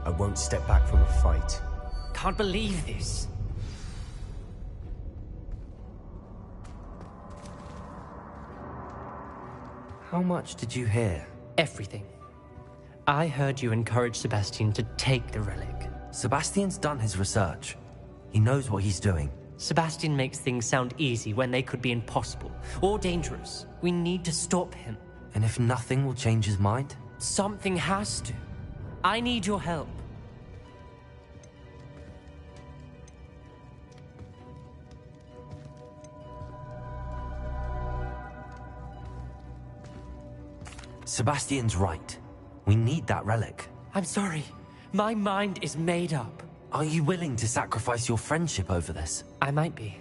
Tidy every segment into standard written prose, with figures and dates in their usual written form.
I won't step back from a fight. Can't believe this. How much did you hear? Everything. I heard you encourage Sebastian to take the relic. Sebastian's done his research. He knows what he's doing. Sebastian makes things sound easy when they could be impossible or dangerous. We need to stop him. And if nothing will change his mind? Something has to. I need your help. Sebastian's right. We need that relic. I'm sorry. My mind is made up. Are you willing to sacrifice your friendship over this? I might be.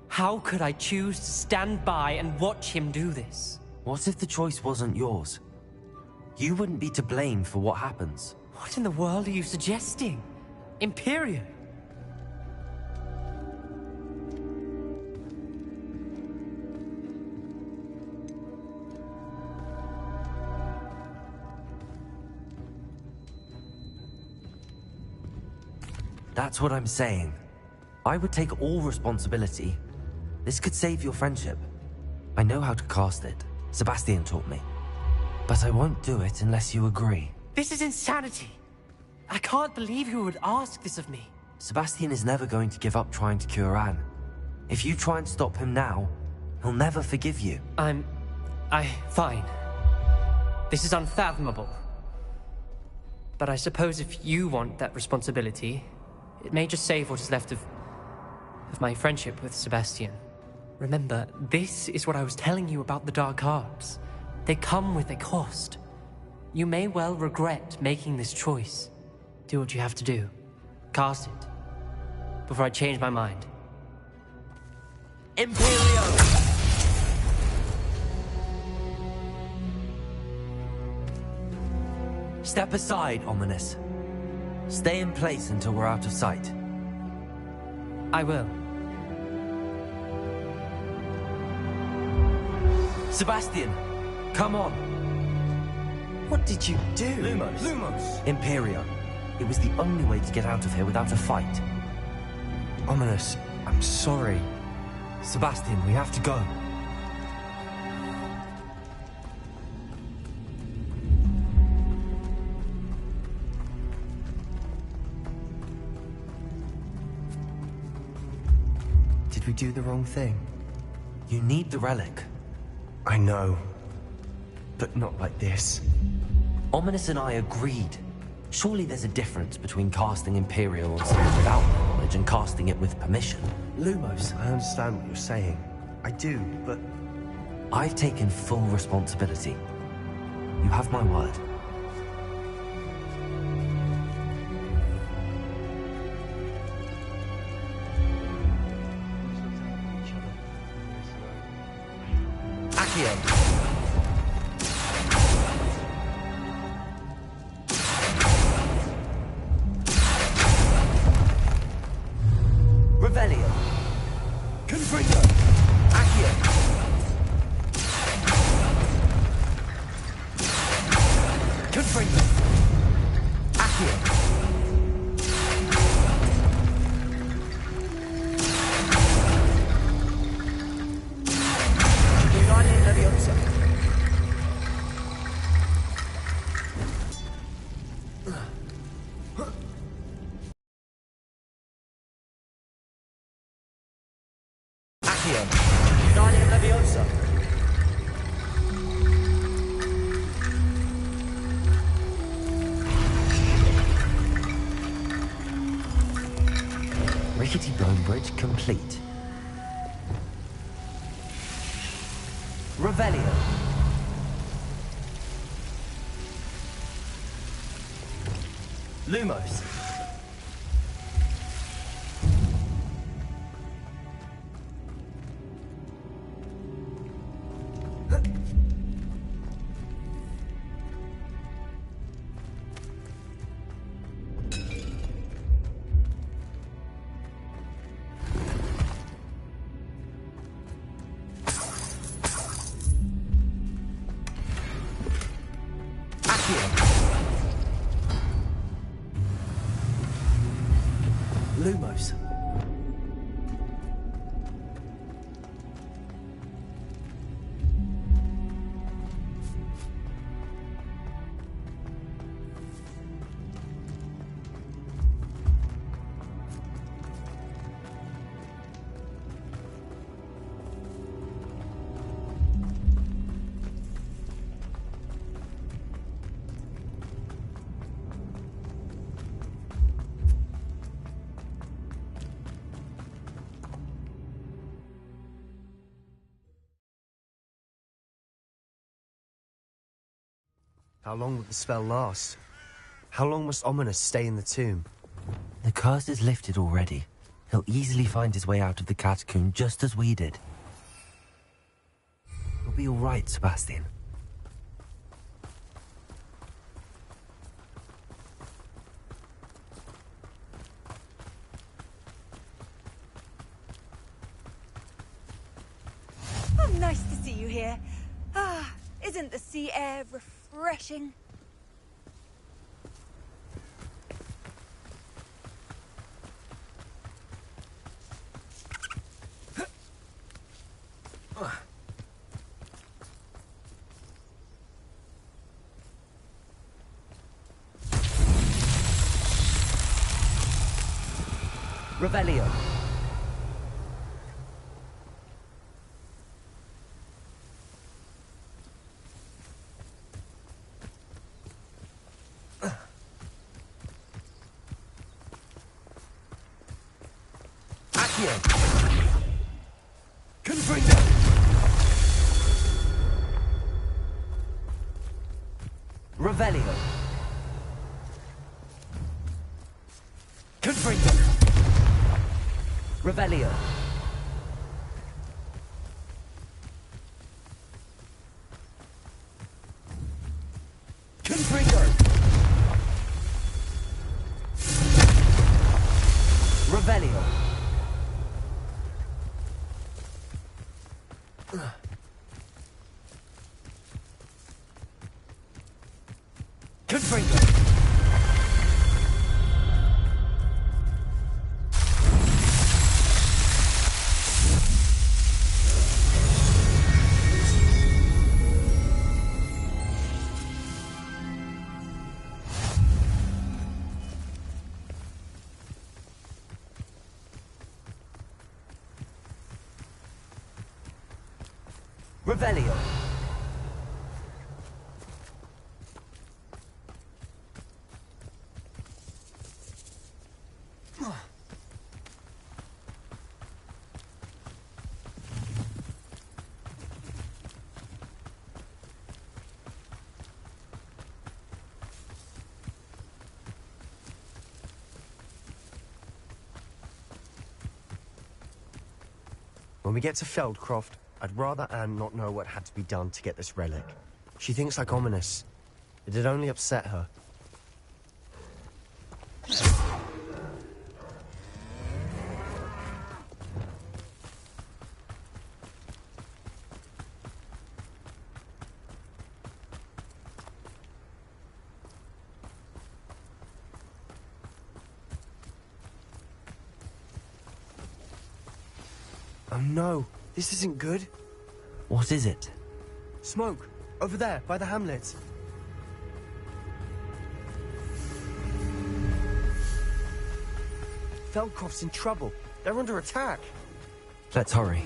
How could I choose to stand by and watch him do this? What if the choice wasn't yours? You wouldn't be to blame for what happens. What in the world are you suggesting? Imperium? That's what I'm saying. I would take all responsibility. This could save your friendship. I know how to cast it. Sebastian taught me. But I won't do it unless you agree. This is insanity. I can't believe you would ask this of me. Sebastian is never going to give up trying to cure Anne. If you try and stop him now, he'll never forgive you. Fine. This is unfathomable. But I suppose if you want that responsibility, it may just save what is left of my friendship with Sebastian. Remember, this is what I was telling you about the dark arts. They come with a cost. You may well regret making this choice. Do what you have to do. Cast it. Before I change my mind. Imperio! Step aside, Ominous. Stay in place until we're out of sight. I will. Sebastian, come on. What did you do? Lumos. Imperio. It was the only way to get out of here without a fight. Ominous, I'm sorry. Sebastian, we have to go. Did we do the wrong thing? You need the relic. I know. But not like this. Ominous and I agreed. Surely there's a difference between casting Imperial on something without knowledge and casting it with permission. Lumos, I understand what you're saying. I do, but... I've taken full responsibility. You have my word. Accio. Revelio. Confringo! Accio. Confringo. Accio. Wingardium Leviosa. Accio. Wingardium Leviosa. Rickety Bone Bridge complete. Revelio. Lumos. Lumos. How long will the spell last? How long must Ominous stay in the tomb? The curse is lifted already. He'll easily find his way out of the catacomb just as we did. We'll be all right, Sebastian. Oh, nice to see you here. Ah, isn't the sea air refreshing? Revelio. Confringo! Revelio. Confringo! Revelio. Confringo! Revelio. Confringo! Revelio. When we get to Feldcroft, I'd rather Anne not know what had to be done to get this relic. She thinks like Ominous. It'd only upset her. Oh no, this isn't good. What is it? Smoke, over there, by the hamlet. Feldcroft's in trouble. They're under attack. Let's hurry.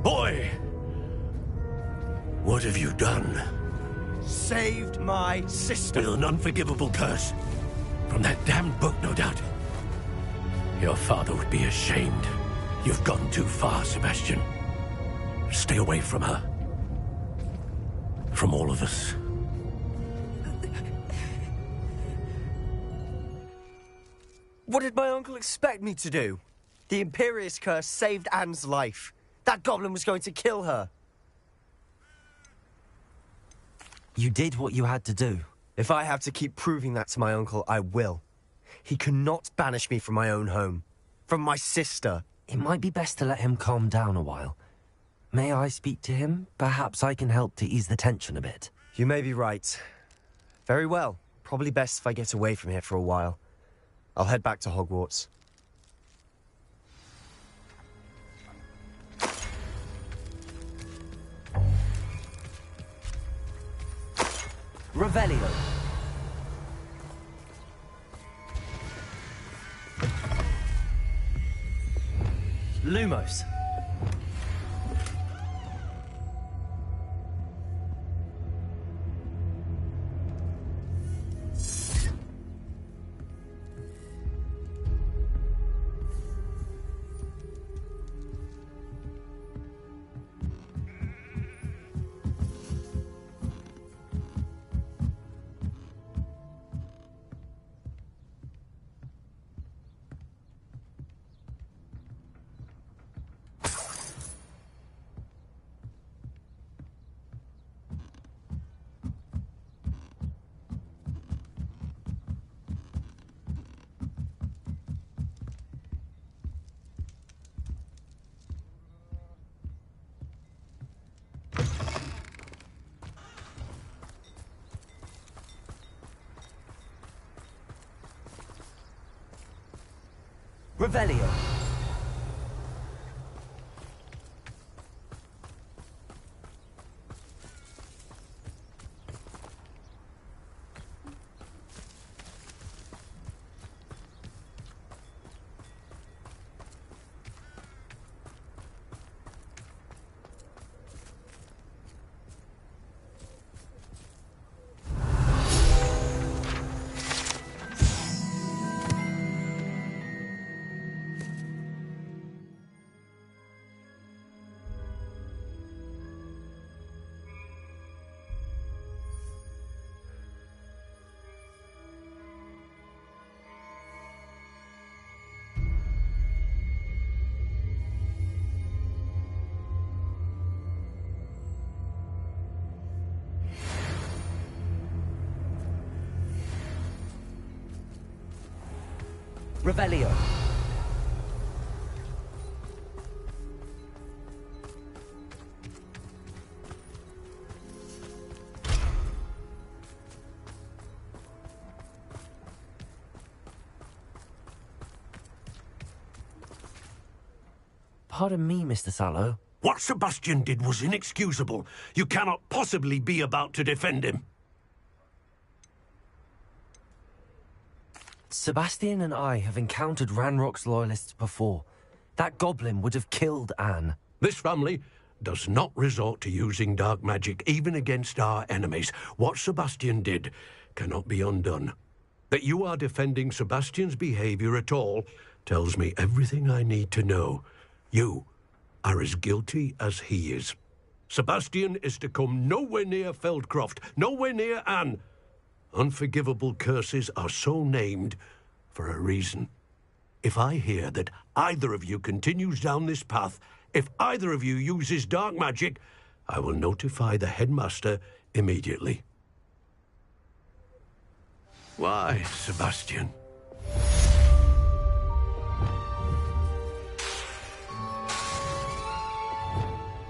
Boy! What have you done? Saved my sister. With an unforgivable curse. From that damned book, no doubt. Your father would be ashamed. You've gone too far, Sebastian. Stay away from her. From all of us. What did my uncle expect me to do? The Imperious curse saved Anne's life. That goblin was going to kill her. You did what you had to do. If I have to keep proving that to my uncle, I will. He cannot banish me from my own home. From my sister. It might be best to let him calm down a while. May I speak to him? Perhaps I can help to ease the tension a bit. You may be right. Very well. Probably best if I get away from here for a while. I'll head back to Hogwarts. Revelio. Lumos. Revelio. Revelio. Pardon me, Mr. Sallow. What Sebastian did was inexcusable. You cannot possibly be about to defend him. Sebastian and I have encountered Ranrock's loyalists before. That goblin would have killed Anne. This family does not resort to using dark magic, even against our enemies. What Sebastian did cannot be undone. That you are defending Sebastian's behavior at all tells me everything I need to know. You are as guilty as he is. Sebastian is to come nowhere near Feldcroft, nowhere near Anne. Unforgivable curses are so named for a reason. If I hear that either of you continues down this path, If either of you uses dark magic, I will notify the headmaster immediately. Why, Sebastian?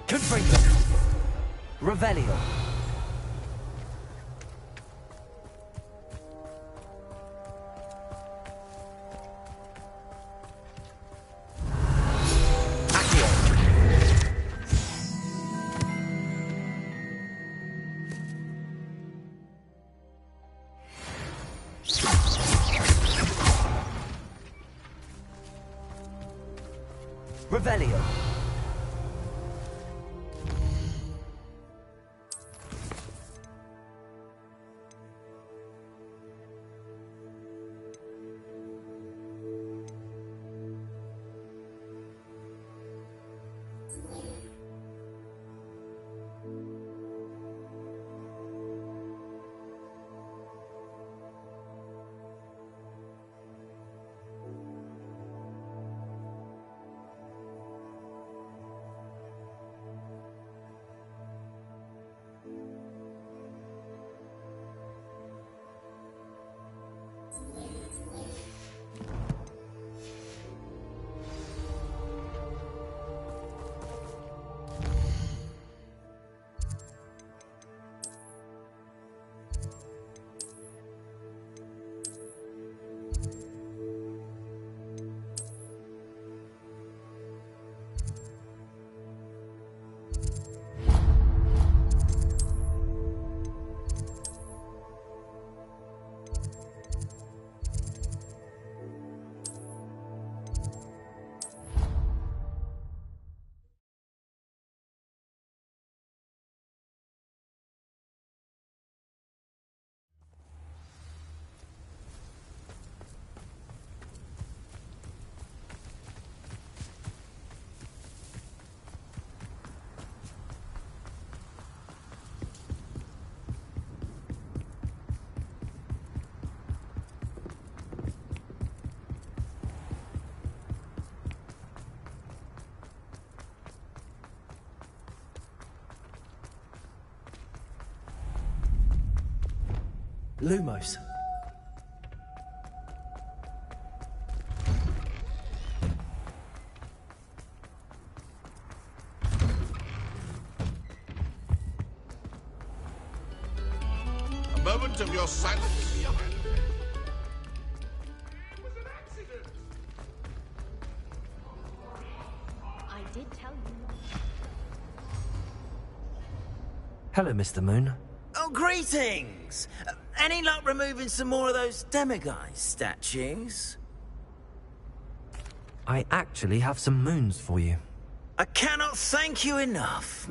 Confringo. Revelio. Revelio. Lumos. A moment of your silence. I did tell you. Hello, Mr. Moon. Oh, greetings! Any luck removing some more of those demiguise statues? I actually have some moons for you. I cannot thank you enough.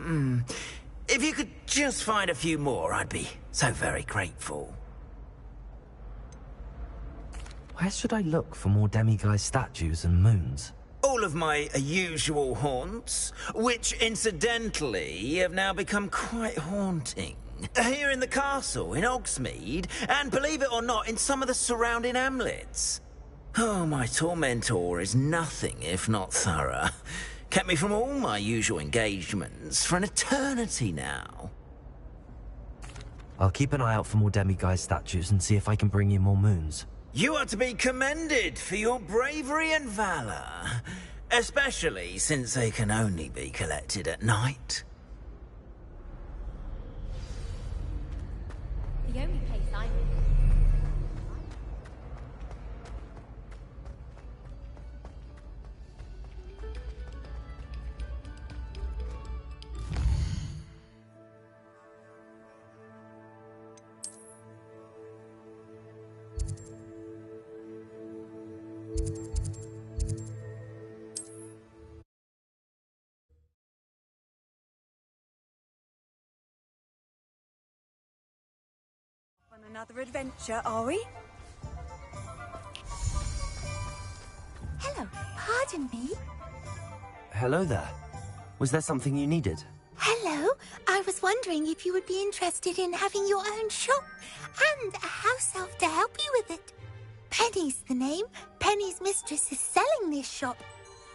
If you could just find a few more, I'd be so very grateful. Where should I look for more demiguise statues and moons? All of my usual haunts, which incidentally have now become quite haunting. Here in the castle, in Hogsmeade, and believe it or not, in some of the surrounding hamlets. Oh, my tormentor is nothing if not thorough. Kept me from all my usual engagements for an eternity now. I'll keep an eye out for more demiguise statues and see if I can bring you more moons. You are to be commended for your bravery and valor, especially since they can only be collected at night. The only place I'm on another adventure, are we? Hello, pardon me. Hello there. Was there something you needed? Hello, I was wondering if you would be interested in having your own shop and a house elf to help you with it. Penny's the name. Penny's mistress is selling this shop.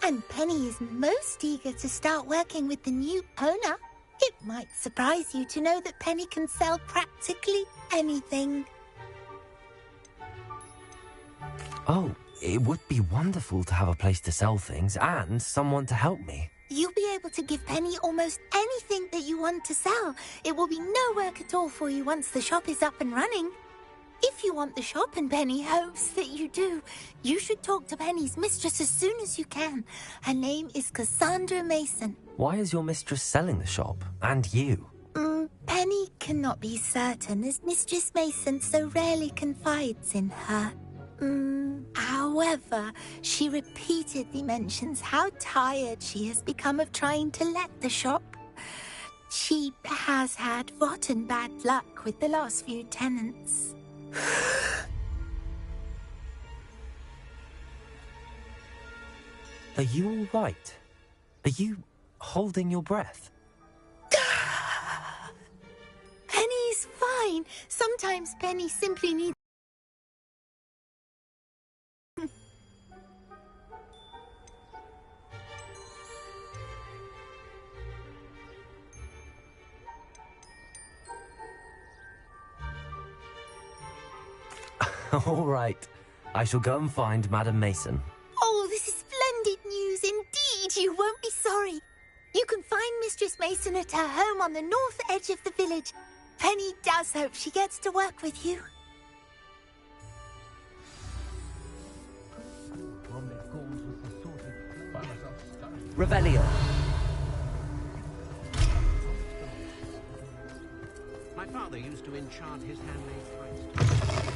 And Penny is most eager to start working with the new owner. It might surprise you to know that Penny can sell practically anything. Oh, it would be wonderful to have a place to sell things and someone to help me. You'll be able to give Penny almost anything that you want to sell. It will be no work at all for you once the shop is up and running. If you want the shop and Penny hopes that you do, you should talk to Penny's mistress as soon as you can. Her name is Cassandra Mason. Why is your mistress selling the shop? And you? Penny cannot be certain as Mistress Mason so rarely confides in her. However, she repeatedly mentions how tired she has become of trying to let the shop. She has had rotten bad luck with the last few tenants. Are you all right? Are you holding your breath? Penny's fine. Sometimes Penny simply needs... All right. I shall go and find Madam Mason. Oh, this is splendid news indeed. You won't be sorry. You can find Mistress Mason at her home on the north edge of the village. Penny does hope she gets to work with you. Revelio. My father used to enchant his handmade pipes.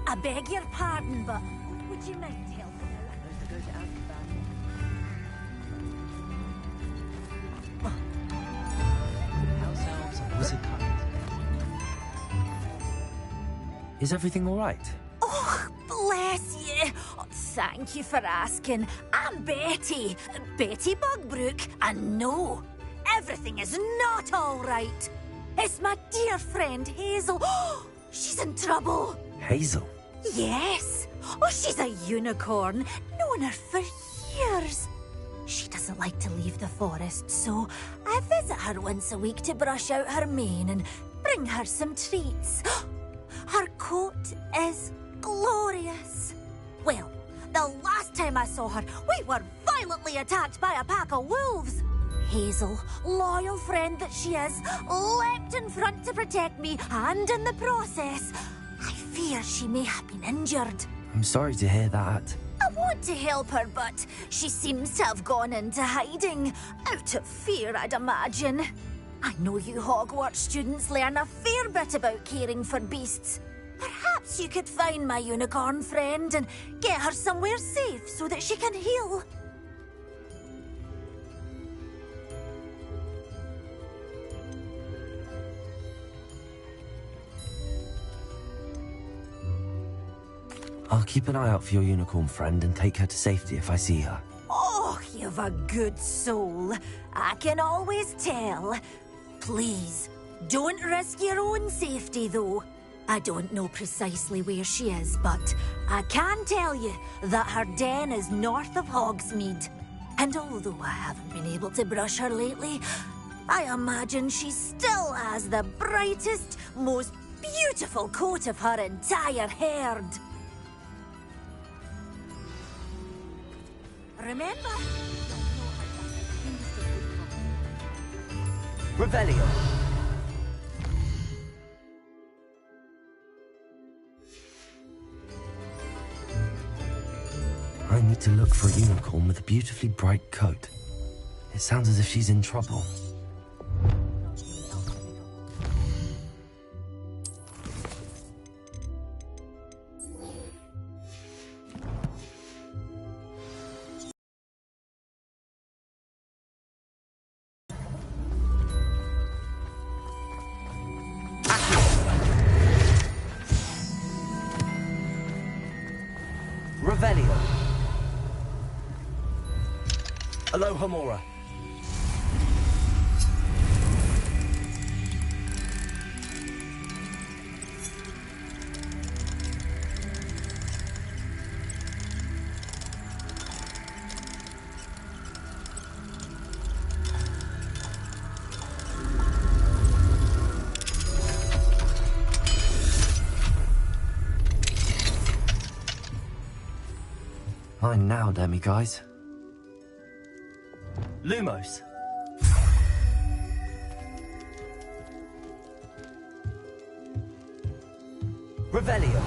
I beg your pardon, but would you mind helping out? Is everything all right? Oh, bless you. Oh, thank you for asking. I'm Betty. Betty Bugbrook. And no, everything is not all right. It's my dear friend Hazel. Oh, she's in trouble. Hazel? Yes. Oh, she's a unicorn. Known her for years. She doesn't like to leave the forest, so I visit her once a week to brush out her mane and bring her some treats. Her coat is glorious. Well, the last time I saw her, we were violently attacked by a pack of wolves. Hazel, loyal friend that she is, leapt in front to protect me, and in the process, I fear she may have been injured. I'm sorry to hear that. I want to help her, but she seems to have gone into hiding. Out of fear, I'd imagine. I know you Hogwarts students learn a fair bit about caring for beasts. Perhaps you could find my unicorn friend and get her somewhere safe so that she can heal. I'll keep an eye out for your unicorn friend and take her to safety if I see her. Oh, you've a good soul. I can always tell. Please, don't risk your own safety, though. I don't know precisely where she is, but I can tell you that her den is north of Hogsmeade. And although I haven't been able to brush her lately, I imagine she still has the brightest, most beautiful coat of her entire herd. Remember? Revelio. I need to look for a unicorn with a beautifully bright coat. It sounds as if she's in trouble. Revelio. Aloha Mora. Fine now, Demi guys. Lumos. Revelio.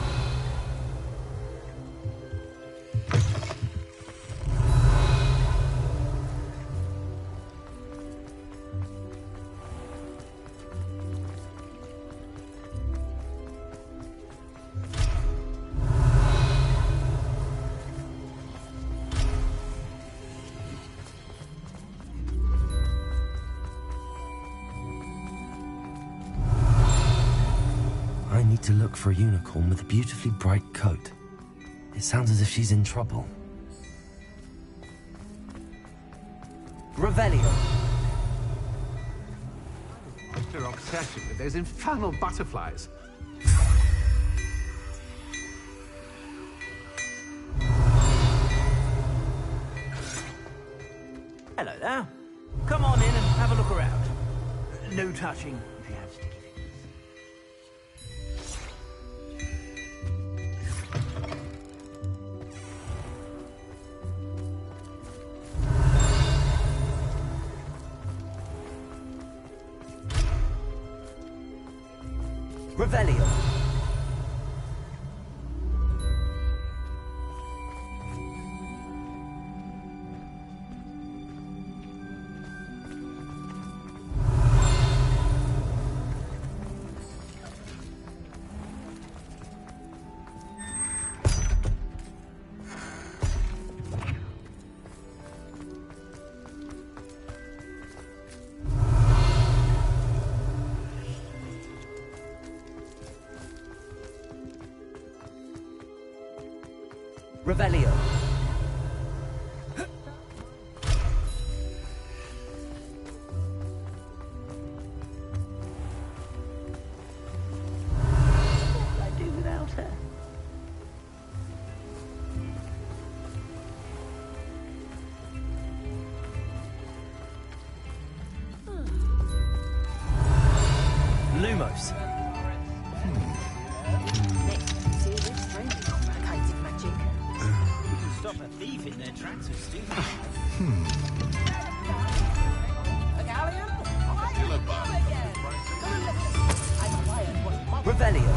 I need to look for a unicorn with a beautifully bright coat. It sounds as if she's in trouble. Revelio. Your obsession with those infernal butterflies. Hello there. Come on in and have a look around. No touching if you have sticky fingers. Revelio. Revelio. What would I do without her? Lumos. Stop a thief in their tracks of stupid. Revelio.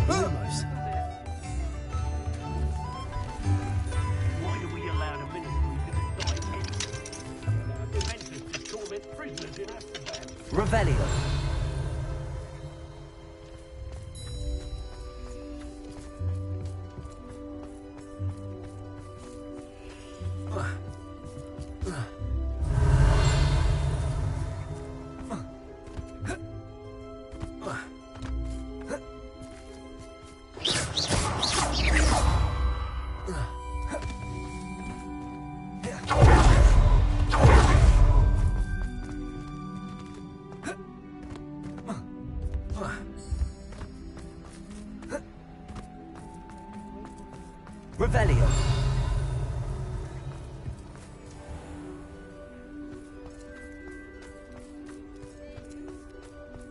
Lumos. Why do we allow the ministry to die eventually to torment prisoners in Azkaban? Revelio. Revelio.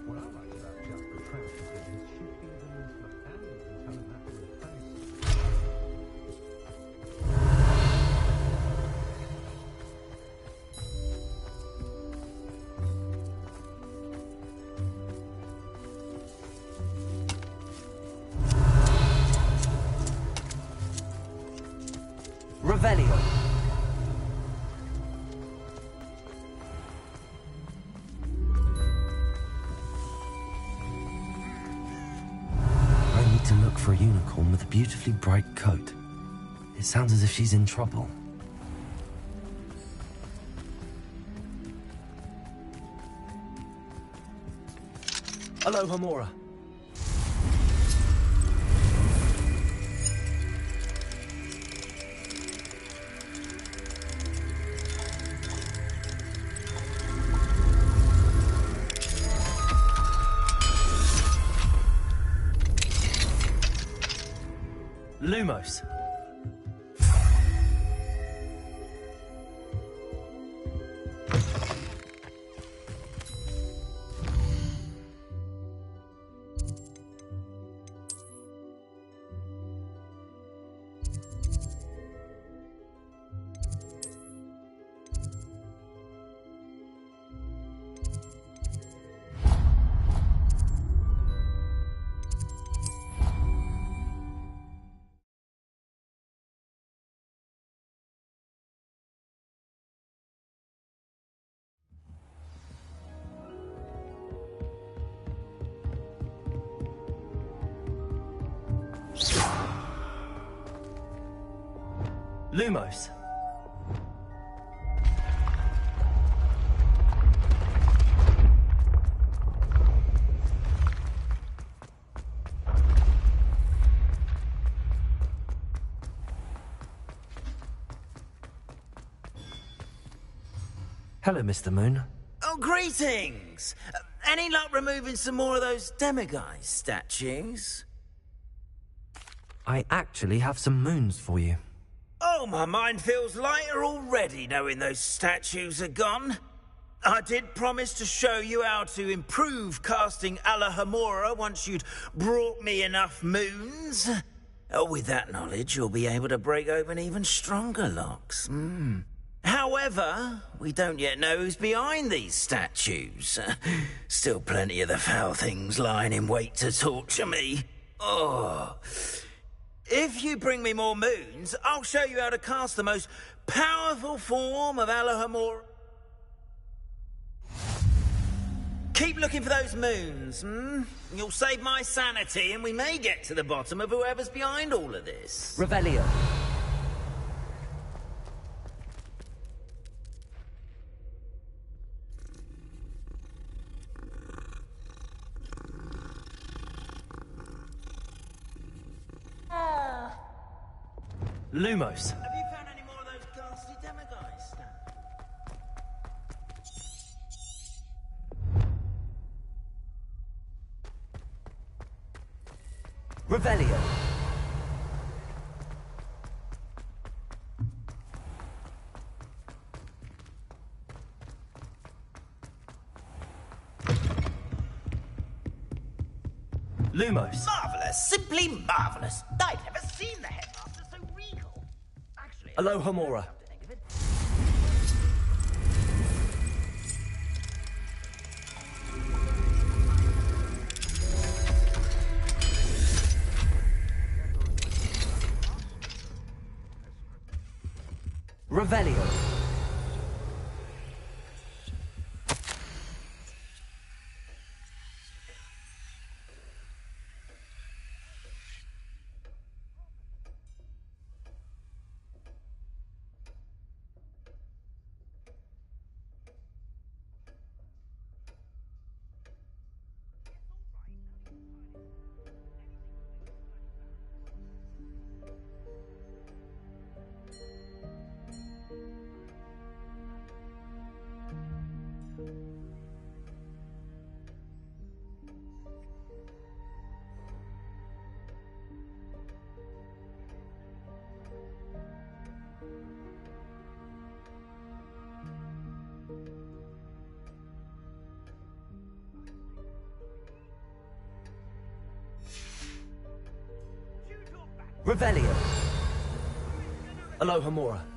What I like about Jasper Trent is that his shifty and spontaneous and telling that to his face. Revelio. I need to look for a unicorn with a beautifully bright coat. It sounds as if she's in trouble. Aloha Mora. Lumos. Lumos. Hello, Mr. Moon. Oh, greetings! Any luck removing some more of those demiguise statues? I actually have some moons for you. Oh, my mind feels lighter already knowing those statues are gone. I did promise to show you how to improve casting Alahamora once you'd brought me enough moons. With that knowledge, you'll be able to break open even stronger locks. However, we don't yet know who's behind these statues. Still plenty of the foul things lying in wait to torture me. Oh. If you bring me more moons, I'll show you how to cast the most powerful form of Alahamora. Keep looking for those moons, You'll save my sanity, and we may get to the bottom of whoever's behind all of this. Revelio. Lumos. Have you found any more of those ghastly demiguise stuff? Revelio. Lumos. Marvellous! Simply marvellous! I've never seen the headmaster so regal. Actually, Alohomora. Revelio. Revelio. Alohomora.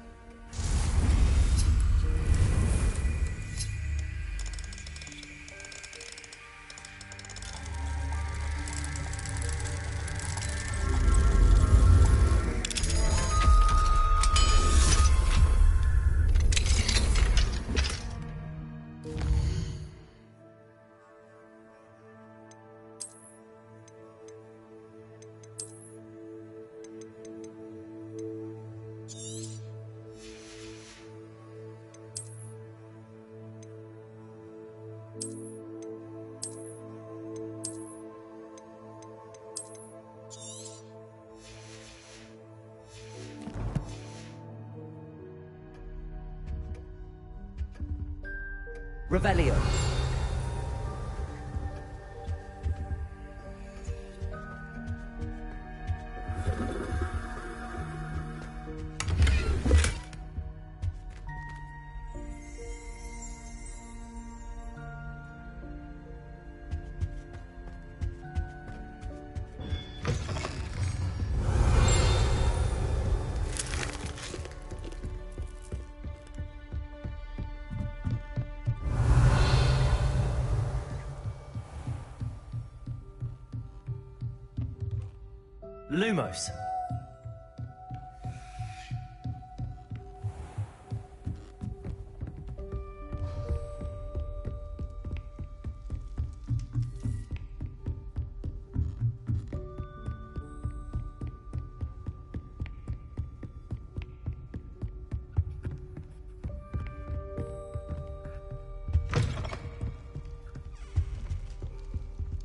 Revelio. Lumos.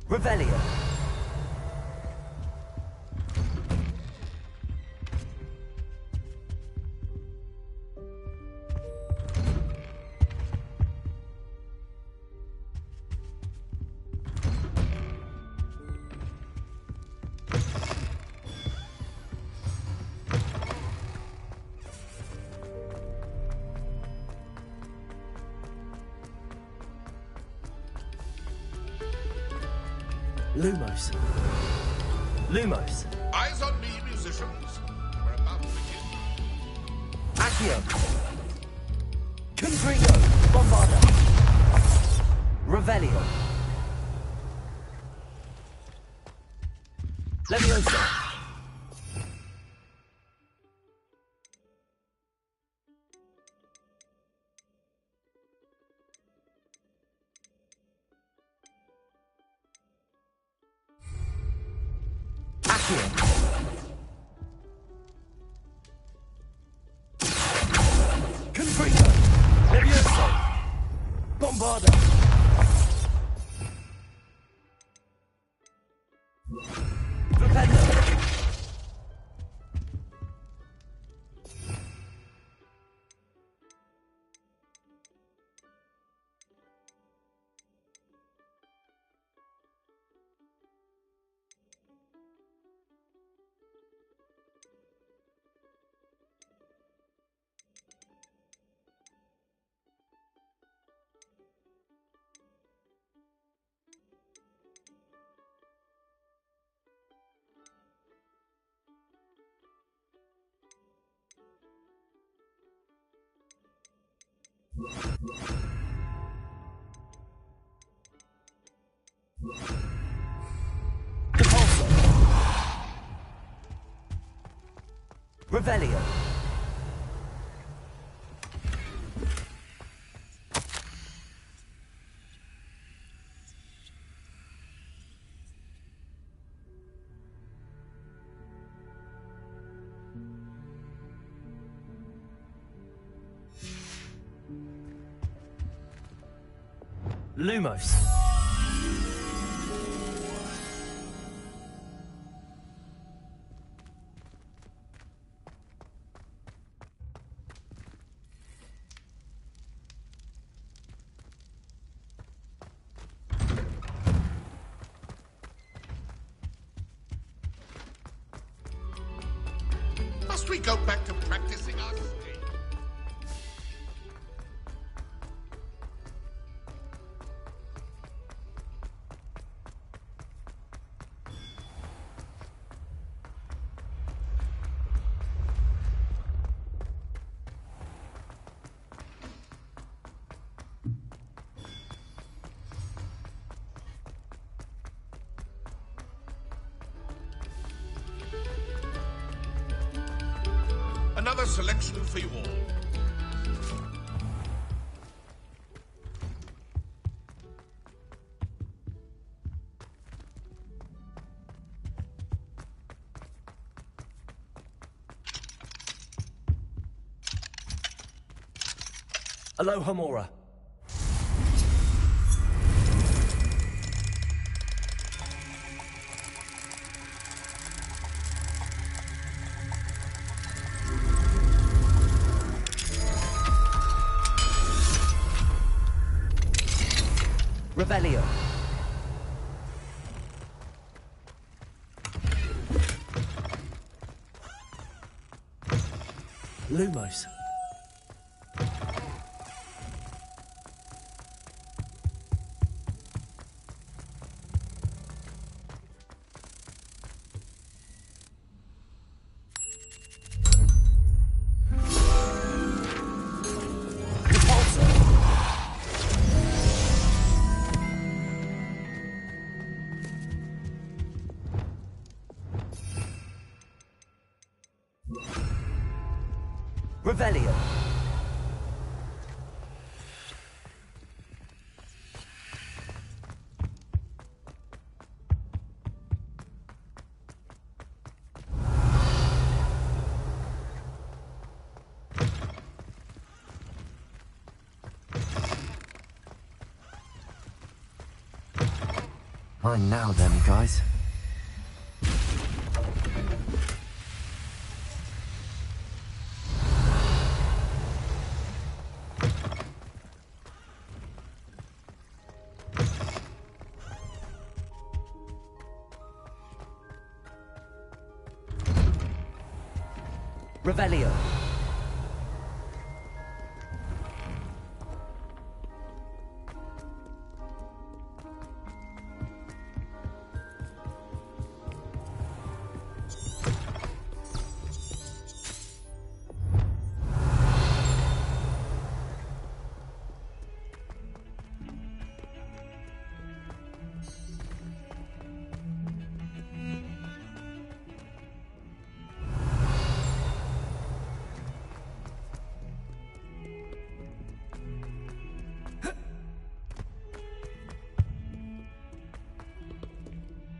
Revelio. Lumos. Lumos. Eyes on me, musicians. We're about to begin. Accio. Confringo. Bombarda. Revelio. Leviosa. Confringo. Leviosa. Bombarda. Rependo. Revelio. Lumos. Must we go back to practicing our stage? Another selection for you all. Aloha Mora. Revelio. Lumos. Revelio. Mine now then, guys. Revelio.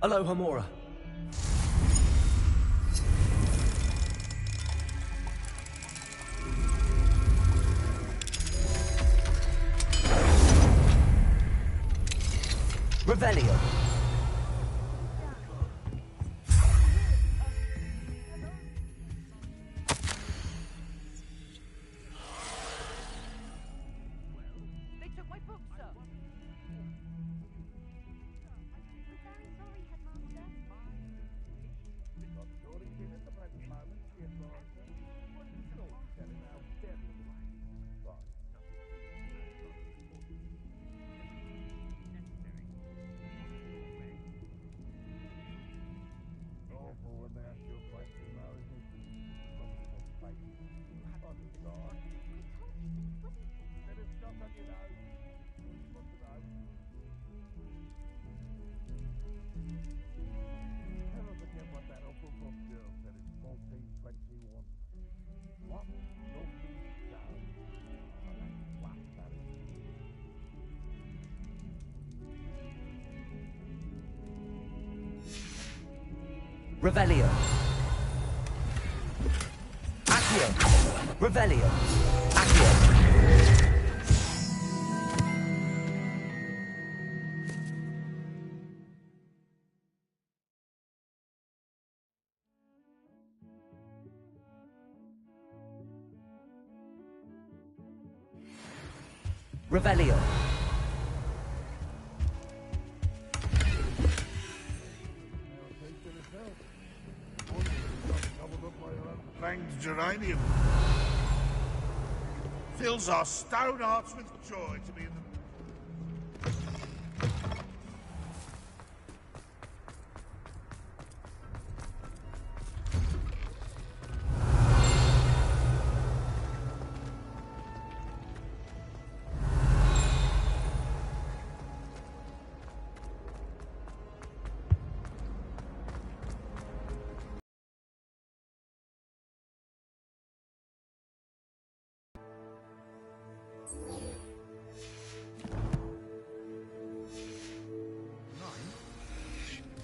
Aloha Mora. Revelio. They took my book, sir. Revelio. Accio. Revelio. Accio. Revelio. Banged geranium. Fills our stone hearts with joy to be in the...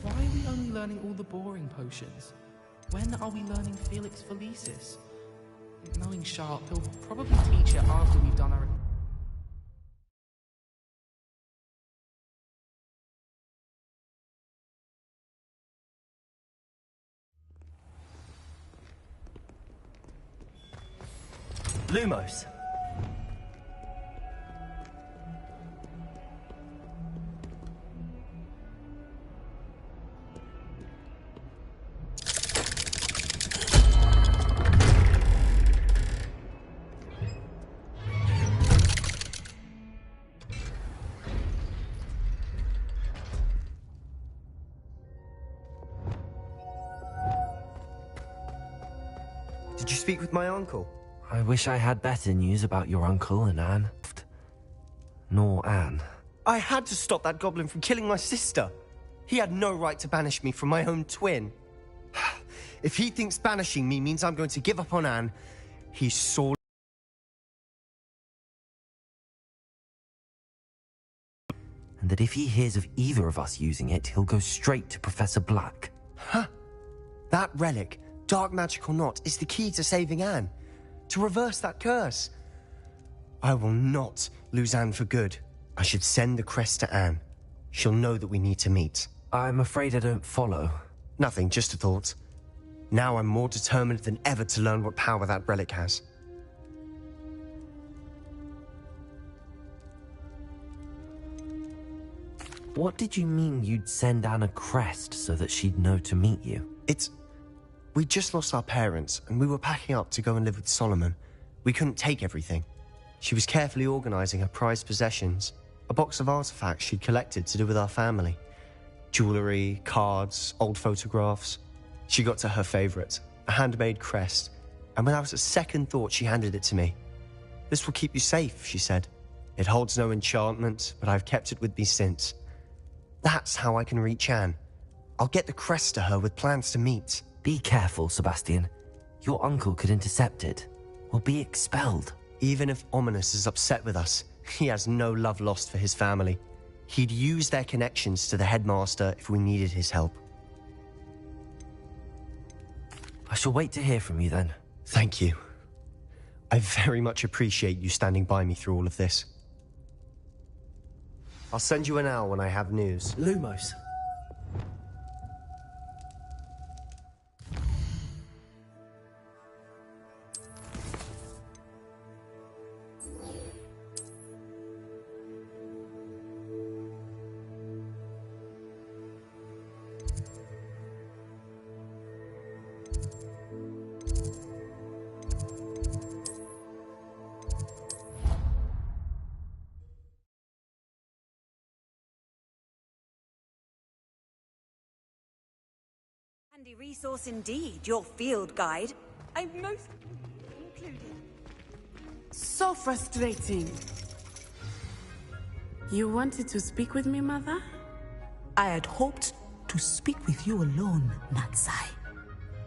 Why are we only learning all the boring potions? When are we learning Felix Felicis? Knowing Sharp, he'll probably teach it after we've done our... Lumos. Did you speak with my uncle? I wish I had better news about your uncle and Anne. Nor Anne. I had to stop that goblin from killing my sister. He had no right to banish me from my own twin. If he thinks banishing me means I'm going to give up on Anne, he's sorely that if he hears of either of us using it, he'll go straight to Professor Black. Huh? That relic, dark magic or not, is the key to saving Anne. To reverse that curse. I will not lose Anne for good. I should send the crest to Anne. She'll know that we need to meet. I'm afraid I don't follow. Nothing, just a thought. Now I'm more determined than ever to learn what power that relic has. What did you mean you'd send Anne a crest so that she'd know to meet you? We just lost our parents, and we were packing up to go and live with Solomon. We couldn't take everything. She was carefully organizing her prized possessions, a box of artifacts she'd collected to do with our family. Jewelry, cards, old photographs. She got to her favorite, a handmade crest, and when I was at second thought, she handed it to me. "This will keep you safe," she said. "It holds no enchantment, but I've kept it with me since. That's how I can reach Anne. I'll get the crest to her with plans to meet." Be careful, Sebastian. Your uncle could intercept it. We'll be expelled. Even if Ominous is upset with us, he has no love lost for his family. He'd use their connections to the headmaster if we needed his help. I shall wait to hear from you then. Thank you. I very much appreciate you standing by me through all of this. I'll send you an owl when I have news. Lumos. Handy resource indeed, your field guide. I'm most included. So frustrating. You wanted to speak with me, Mother? I had hoped to speak with you alone, Natsai.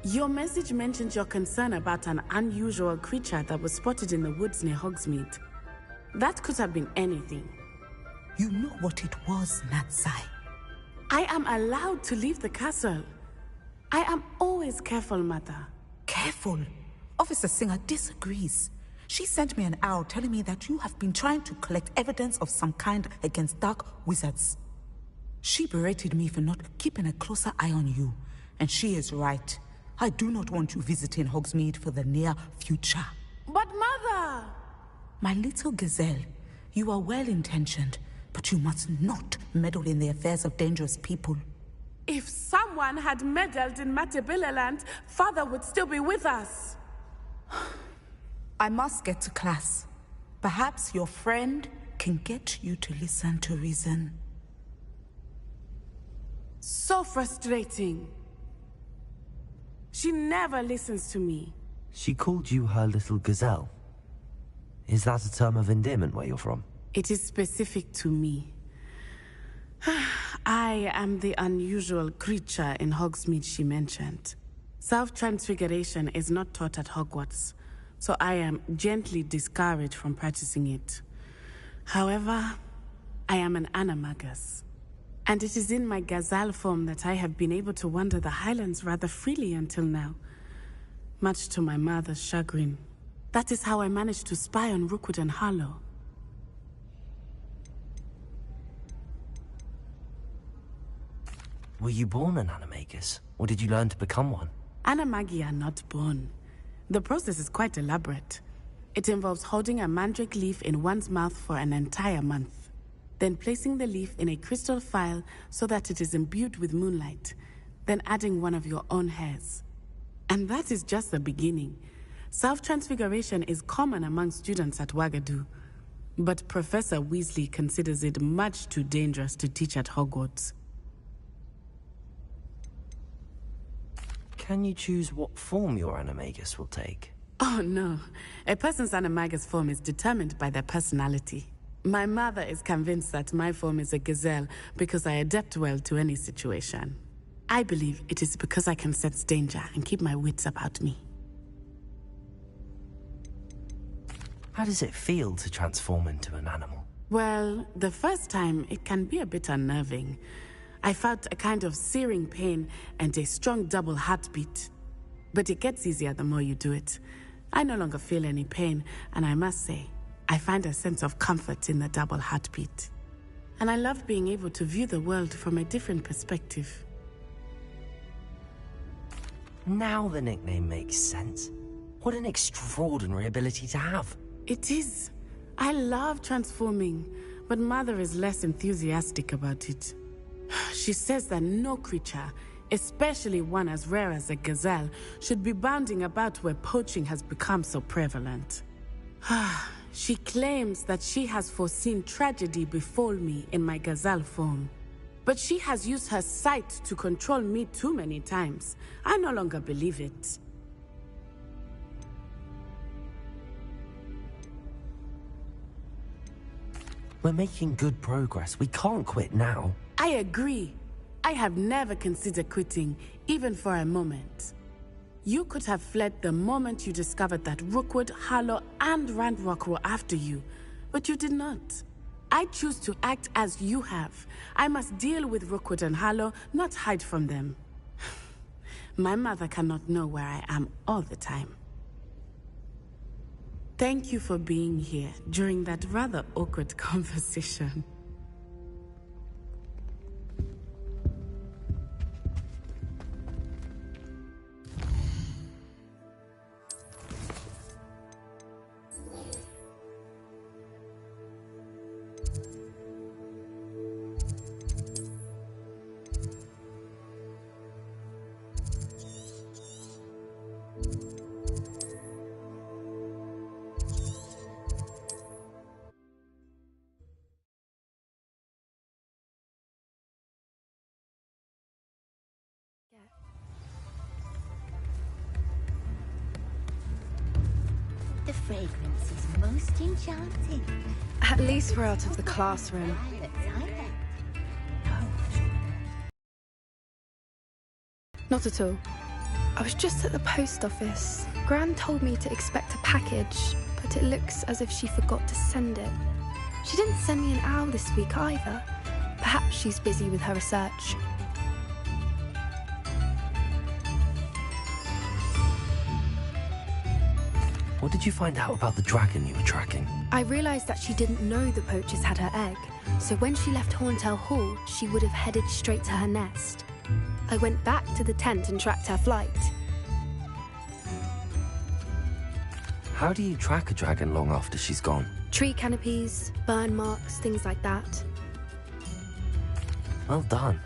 Your message mentioned your concern about an unusual creature that was spotted in the woods near Hogsmeade. That could have been anything. You know what it was, Natsai. I am allowed to leave the castle. I am always careful, Mother. Careful? Officer Singer disagrees. She sent me an owl telling me that you have been trying to collect evidence of some kind against dark wizards. She berated me for not keeping a closer eye on you, and she is right. I do not want you visiting Hogsmeade for the near future. But Mother! My little gazelle, you are well-intentioned, but you must not meddle in the affairs of dangerous people. If someone had meddled in Matabeleland, Father would still be with us. I must get to class. Perhaps your friend can get you to listen to reason. So frustrating. She never listens to me. She called you her little gazelle. Is that a term of endearment where you're from? It is specific to me. I am the unusual creature in Hogsmeade she mentioned. Self-transfiguration is not taught at Hogwarts, so I am gently discouraged from practicing it. However, I am an animagus, and it is in my gazelle form that I have been able to wander the Highlands rather freely until now, much to my mother's chagrin. That is how I managed to spy on Rookwood and Harlow. Were you born an animagus, or did you learn to become one? Animagi are not born. The process is quite elaborate. It involves holding a mandrake leaf in one's mouth for an entire month, then placing the leaf in a crystal phial so that it is imbued with moonlight, then adding one of your own hairs. And that is just the beginning. Self-transfiguration is common among students at Wagadu, but Professor Weasley considers it much too dangerous to teach at Hogwarts. Can you choose what form your animagus will take? Oh no, a person's animagus form is determined by their personality. My mother is convinced that my form is a gazelle because I adapt well to any situation. I believe it is because I can sense danger and keep my wits about me. How does it feel to transform into an animal? Well, the first time, it can be a bit unnerving. I felt a kind of searing pain and a strong double heartbeat. But it gets easier the more you do it. I no longer feel any pain, and I must say, I find a sense of comfort in the double heartbeat. And I love being able to view the world from a different perspective. Now the nickname makes sense. What an extraordinary ability to have. It is. I love transforming, but Mother is less enthusiastic about it. She says that no creature, especially one as rare as a gazelle, should be bounding about where poaching has become so prevalent. She claims that she has foreseen tragedy befall me in my gazelle form. But she has used her sight to control me too many times. I no longer believe it. We're making good progress. We can't quit now. I agree. I have never considered quitting, even for a moment. You could have fled the moment you discovered that Rookwood, Harlow, and Randrock were after you, but you did not. I choose to act as you have. I must deal with Rookwood and Harlow, not hide from them. My mother cannot know where I am all the time. Thank you for being here during that rather awkward conversation. The fragrance is most enchanting. At least we're out of the classroom. Not at all. I was just at the post office. Gran told me to expect a package, but it looks as if she forgot to send it. She didn't send me an owl this week either. Perhaps she's busy with her research. What did you find out about the dragon you were tracking? I realized that she didn't know the poachers had her egg, so when she left Horntail Hall, she would have headed straight to her nest. I went back to the tent and tracked her flight. How do you track a dragon long after she's gone? Tree canopies, burn marks, things like that. Well done.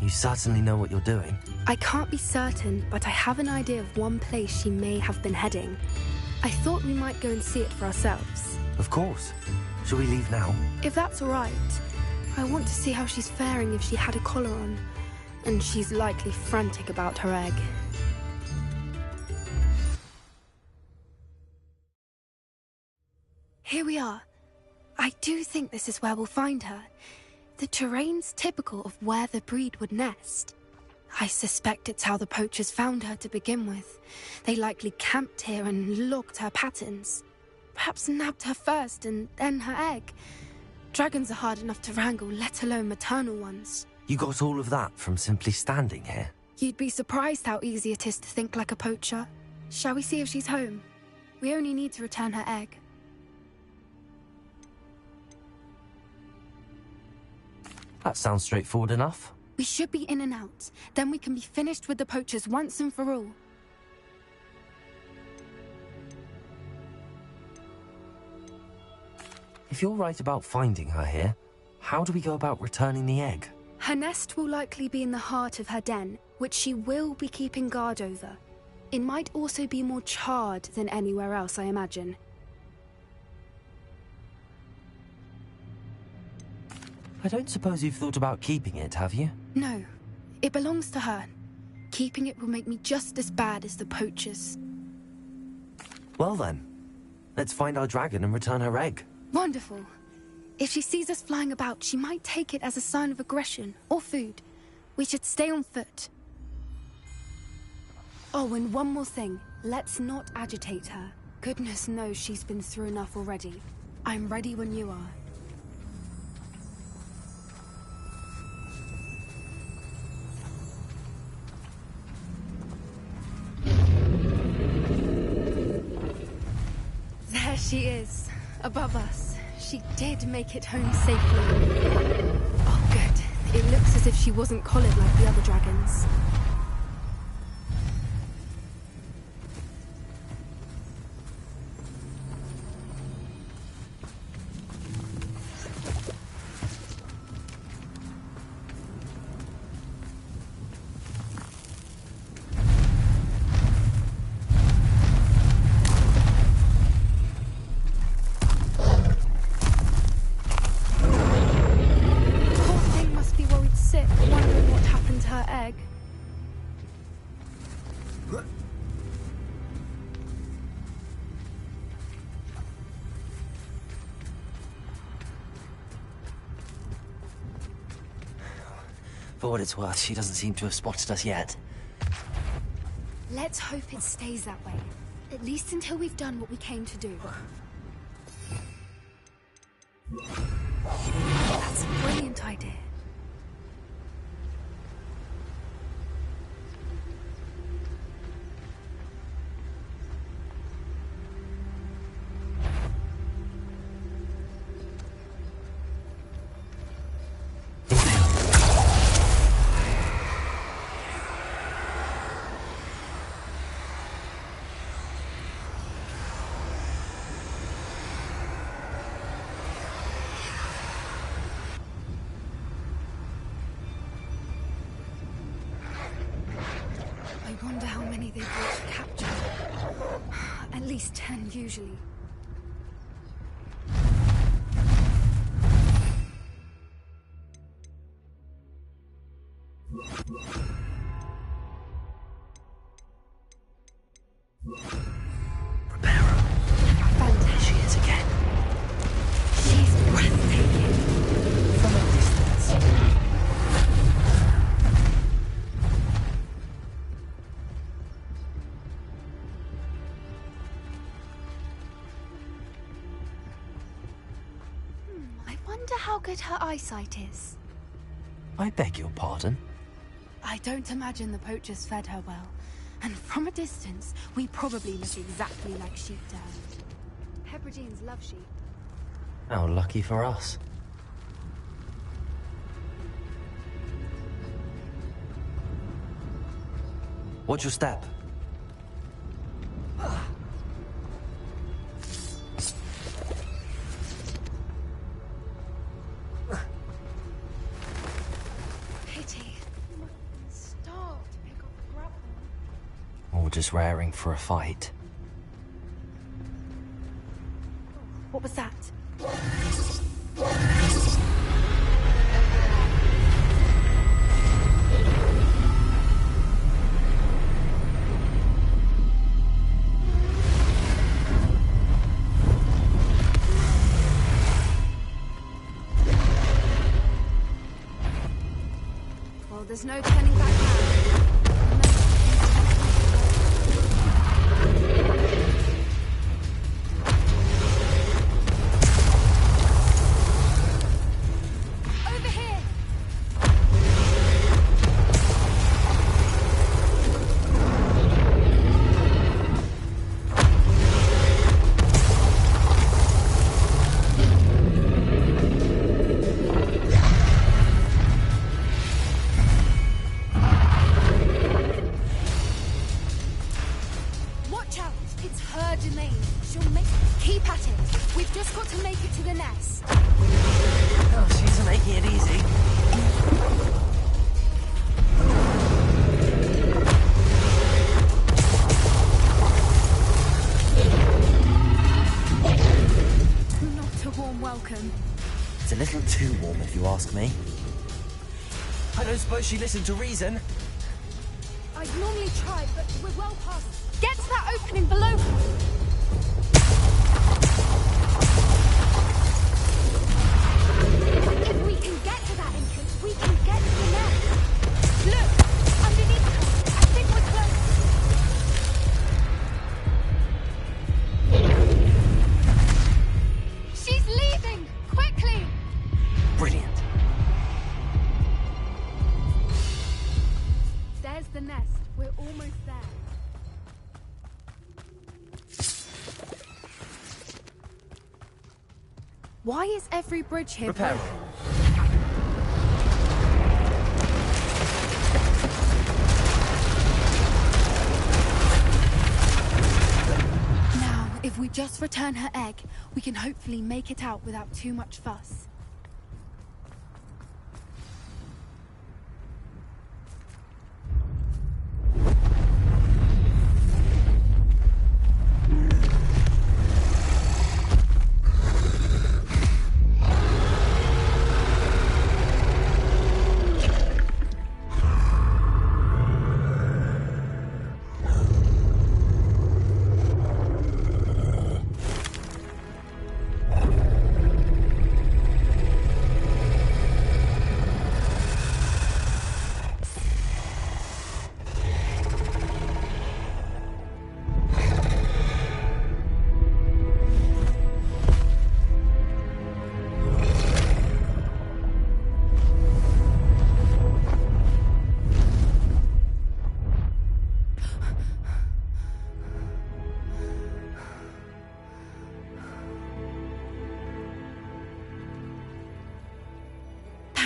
You certainly know what you're doing. I can't be certain, but I have an idea of one place she may have been heading. I thought we might go and see it for ourselves. Of course. Shall we leave now? If that's all right. I want to see how she's faring if she had a collar on. And she's likely frantic about her egg. Here we are. I do think this is where we'll find her. The terrain's typical of where the breed would nest. I suspect it's how the poachers found her to begin with. They likely camped here and logged her patterns. Perhaps nabbed her first and then her egg. Dragons are hard enough to wrangle, let alone maternal ones. You got all of that from simply standing here? You'd be surprised how easy it is to think like a poacher. Shall we see if she's home? We only need to return her egg. That sounds straightforward enough. We should be in and out. Then we can be finished with the poachers once and for all. If you're right about finding her here, how do we go about returning the egg? Her nest will likely be in the heart of her den, which she will be keeping guard over. It might also be more charred than anywhere else, I imagine. I don't suppose you've thought about keeping it, have you? No. It belongs to her. Keeping it will make me just as bad as the poachers. Well then, let's find our dragon and return her egg. Wonderful. If she sees us flying about, she might take it as a sign of aggression or food. We should stay on foot. Oh, and one more thing. Let's not agitate her. Goodness knows she's been through enough already. I'm ready when you are. she is. Above us. She did make it home safely. Oh, good. It looks as if she wasn't collared like the other dragons. For what it's worth, she doesn't seem to have spotted us yet. Let's hope it stays that way. At least until we've done what we came to do. That's a brilliant idea. I wonder how many they brought to capture. At least 10 usually. Fantastic. She is again. She's breathtaking. From a distance. I wonder how good her eyesight is. I beg your pardon? I don't imagine the poachers fed her well. And from a distance, we probably look exactly like sheep down. Hebrideans love sheep. How lucky for us. Watch your step. Pity. Start to pick up the grapple. Or just raring for a fight. What was that? Well, there's no turning back now. Over here! Watch out! It's her domain. She'll make... Keep at it. We've just got to make it to the nest. Oh, she's making it easy. Not a warm welcome. It's a little too warm, if you ask me. I don't suppose she listened to reason. I'd normally try, but we're well past. Get to that opening below her. If we can get to that entrance, we can get to the nest. Look! Underneath her. I think we're close. She's leaving! Quickly! Brilliant. There's the nest. We're almost there. Why is every bridge here Repair. broken? Now, if we just return her egg, we can hopefully make it out without too much fuss.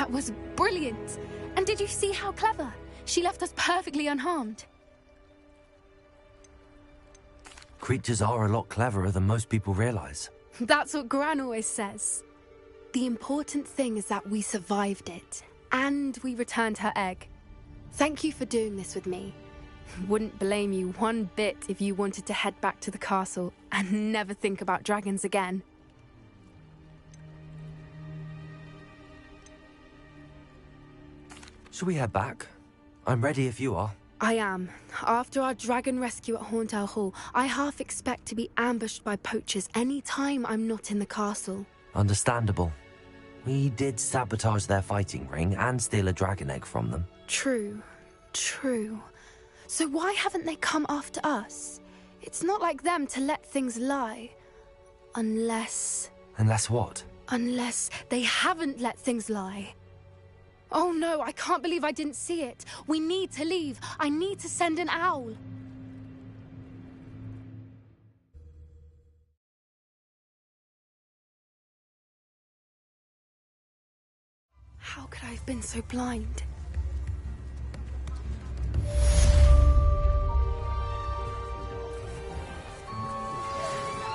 That was brilliant! And did you see how clever? She left us perfectly unharmed. Creatures are a lot cleverer than most people realize. That's what Gran always says. The important thing is that we survived it, and we returned her egg. Thank you for doing this with me. Wouldn't blame you one bit if you wanted to head back to the castle and never think about dragons again. Shall we head back? I'm ready if you are. I am. After our dragon rescue at Hauntow Hall, I half expect to be ambushed by poachers any time I'm not in the castle. Understandable. We did sabotage their fighting ring and steal a dragon egg from them. True. True. So why haven't they come after us? It's not like them to let things lie. Unless... Unless what? Unless they haven't let things lie. Oh no, I can't believe I didn't see it. We need to leave. I need to send an owl. How could I have been so blind?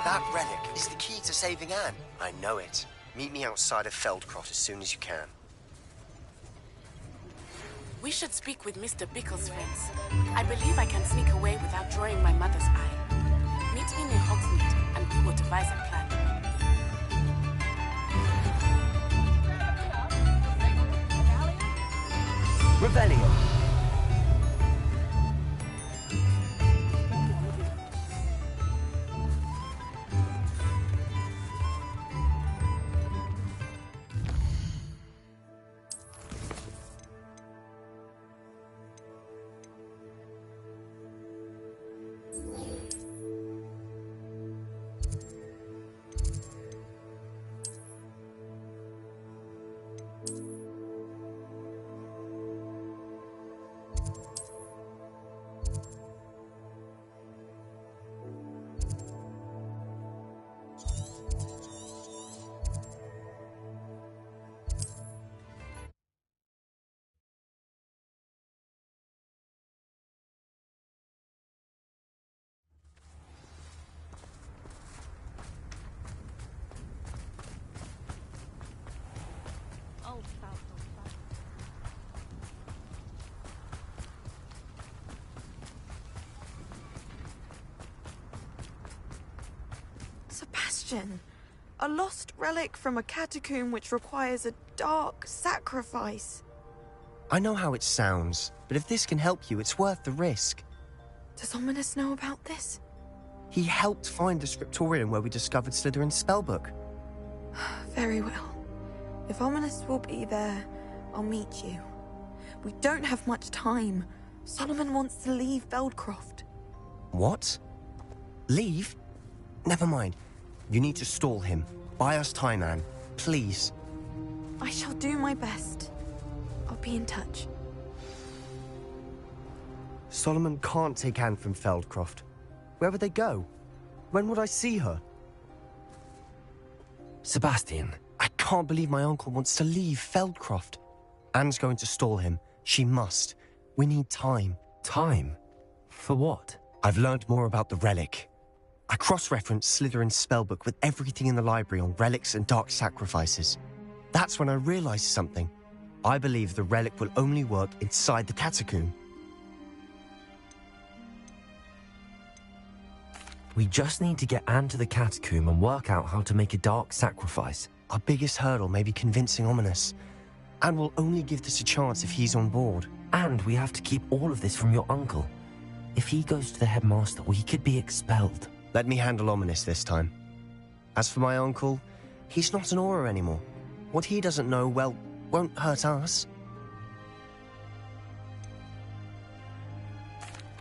That relic is the key to saving Anne. I know it. Meet me outside of Feldcroft as soon as you can. We should speak with Mr. Bickle's friends. I believe I can sneak away without drawing my mother's eye. Meet me near Hogsmeade, and we will devise a plan. Rebellion! Sebastian, a lost relic from a catacomb which requires a dark sacrifice. I know how it sounds, but if this can help you, it's worth the risk. Does Ominous know about this? He helped find the scriptorium where we discovered Slytherin's spellbook. Very well. If Ominous will be there, I'll meet you. We don't have much time. Solomon wants to leave Feldcroft. What? Leave? Never mind. You need to stall him. Buy us time, Anne. Please. I shall do my best. I'll be in touch. Solomon can't take Anne from Feldcroft. Where would they go? When would I see her? Sebastian. I can't believe my uncle wants to leave Feldcroft. Anne's going to stall him. She must. We need time. Time? For what? I've learned more about the relic. I cross-referenced Slytherin's spellbook with everything in the library on relics and dark sacrifices. That's when I realized something. I believe the relic will only work inside the catacomb. We just need to get Anne to the catacomb and work out how to make a dark sacrifice. Our biggest hurdle may be convincing Ominous. Anne will only give this a chance if he's on board. And we have to keep all of this from your uncle. If he goes to the headmaster, we could be expelled. Let me handle Ominous this time. As for my uncle, he's not an Auror anymore. What he doesn't know, well, won't hurt us.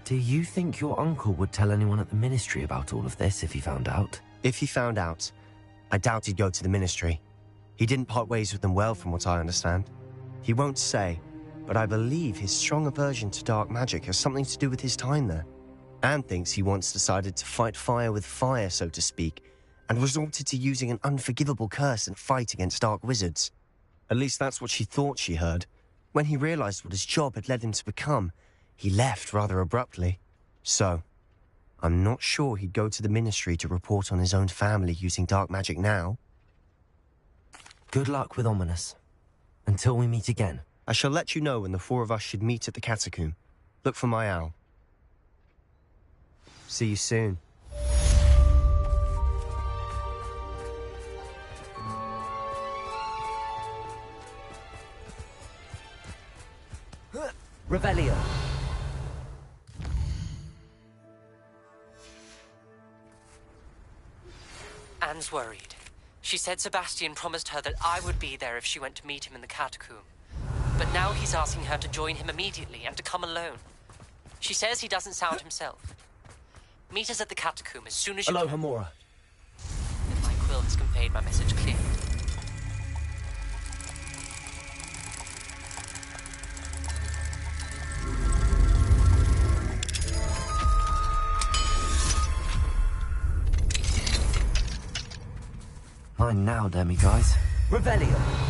Do you think your uncle would tell anyone at the Ministry about all of this if he found out? If he found out, I doubt he'd go to the Ministry. He didn't part ways with them well, from what I understand. He won't say, but I believe his strong aversion to dark magic has something to do with his time there. Anne thinks he once decided to fight fire with fire, so to speak, and resorted to using an unforgivable curse in fight against dark wizards. At least that's what she thought she heard. When he realized what his job had led him to become, he left rather abruptly. So, I'm not sure he'd go to the Ministry to report on his own family using dark magic now. Good luck with Ominous. Until we meet again. I shall let you know when the four of us should meet at the catacomb. Look for my owl. See you soon. Revelio. Anne's worried. She said Sebastian promised her that I would be there if she went to meet him in the catacomb. But now he's asking her to join him immediately and to come alone. She says he doesn't sound himself. Meet us at the catacomb as soon as you Hello, can. Hamura. My quill has conveyed my message clearly. Fine now, demiguise. Revelio.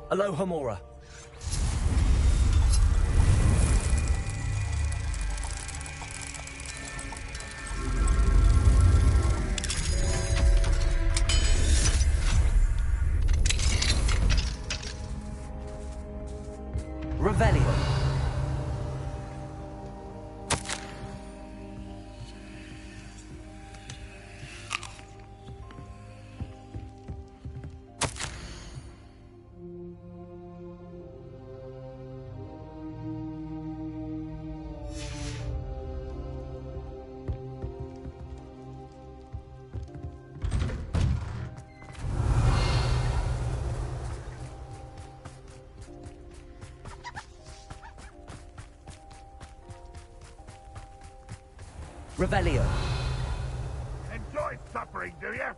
Aloha Mora. Revelio. Revelio. Enjoy suffering, do you?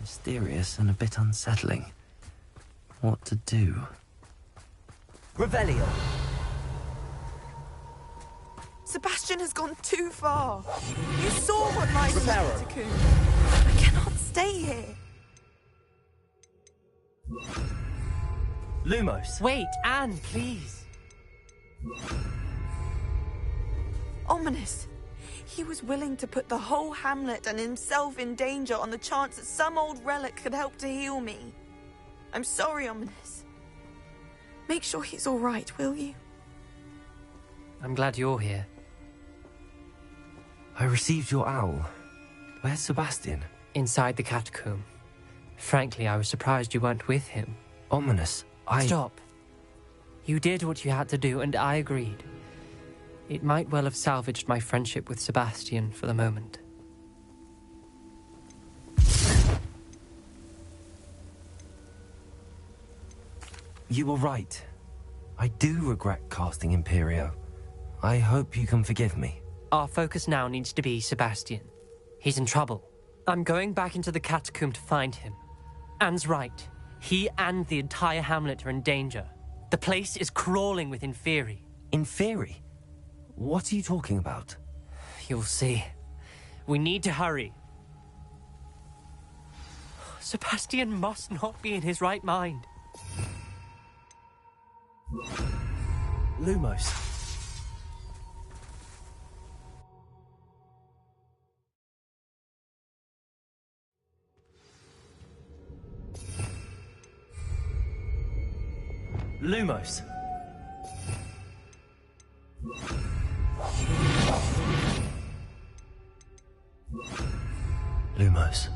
Mysterious and a bit unsettling. What to do? Revelio! Sebastian has gone too far. You saw what lies in the cocoon. I cannot stay here. Lumos! Wait, Anne, please. Ominous. He was willing to put the whole hamlet and himself in danger on the chance that some old relic could help to heal me. I'm sorry, Ominous. Make sure he's all right, will you? I'm glad you're here. I received your owl. Where's Sebastian? Inside the catacomb. Frankly, I was surprised you weren't with him. Ominous, Stop. You did what you had to do, and I agreed. It might well have salvaged my friendship with Sebastian for the moment. You were right. I do regret casting Imperio. I hope you can forgive me. Our focus now needs to be Sebastian. He's in trouble. I'm going back into the catacomb to find him. Anne's right. He and the entire hamlet are in danger. The place is crawling with Inferi. Inferi? What are you talking about? You'll see. We need to hurry. Sebastian must not be in his right mind. Lumos. Lumos. Lumos.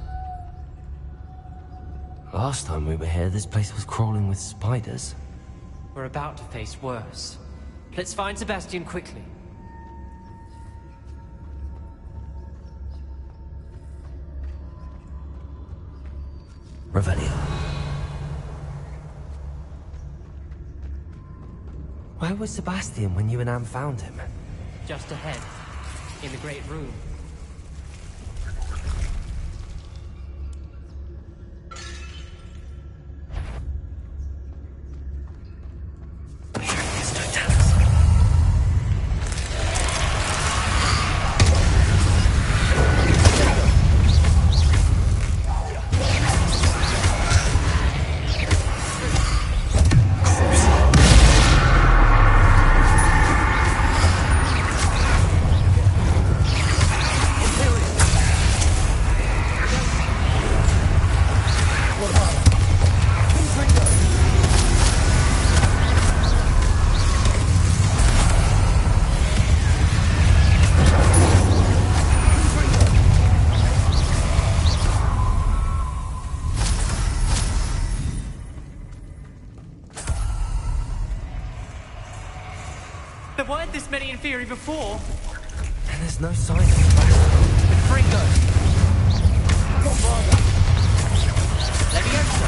Last time we were here, this place was crawling with spiders. We're about to face worse. Let's find Sebastian quickly. Revelio. Where was Sebastian when you and Anne found him? Just ahead, in the great room. There weren't this many Inferi before. And there's no sign of Sebastian. Fringo! Leviosa!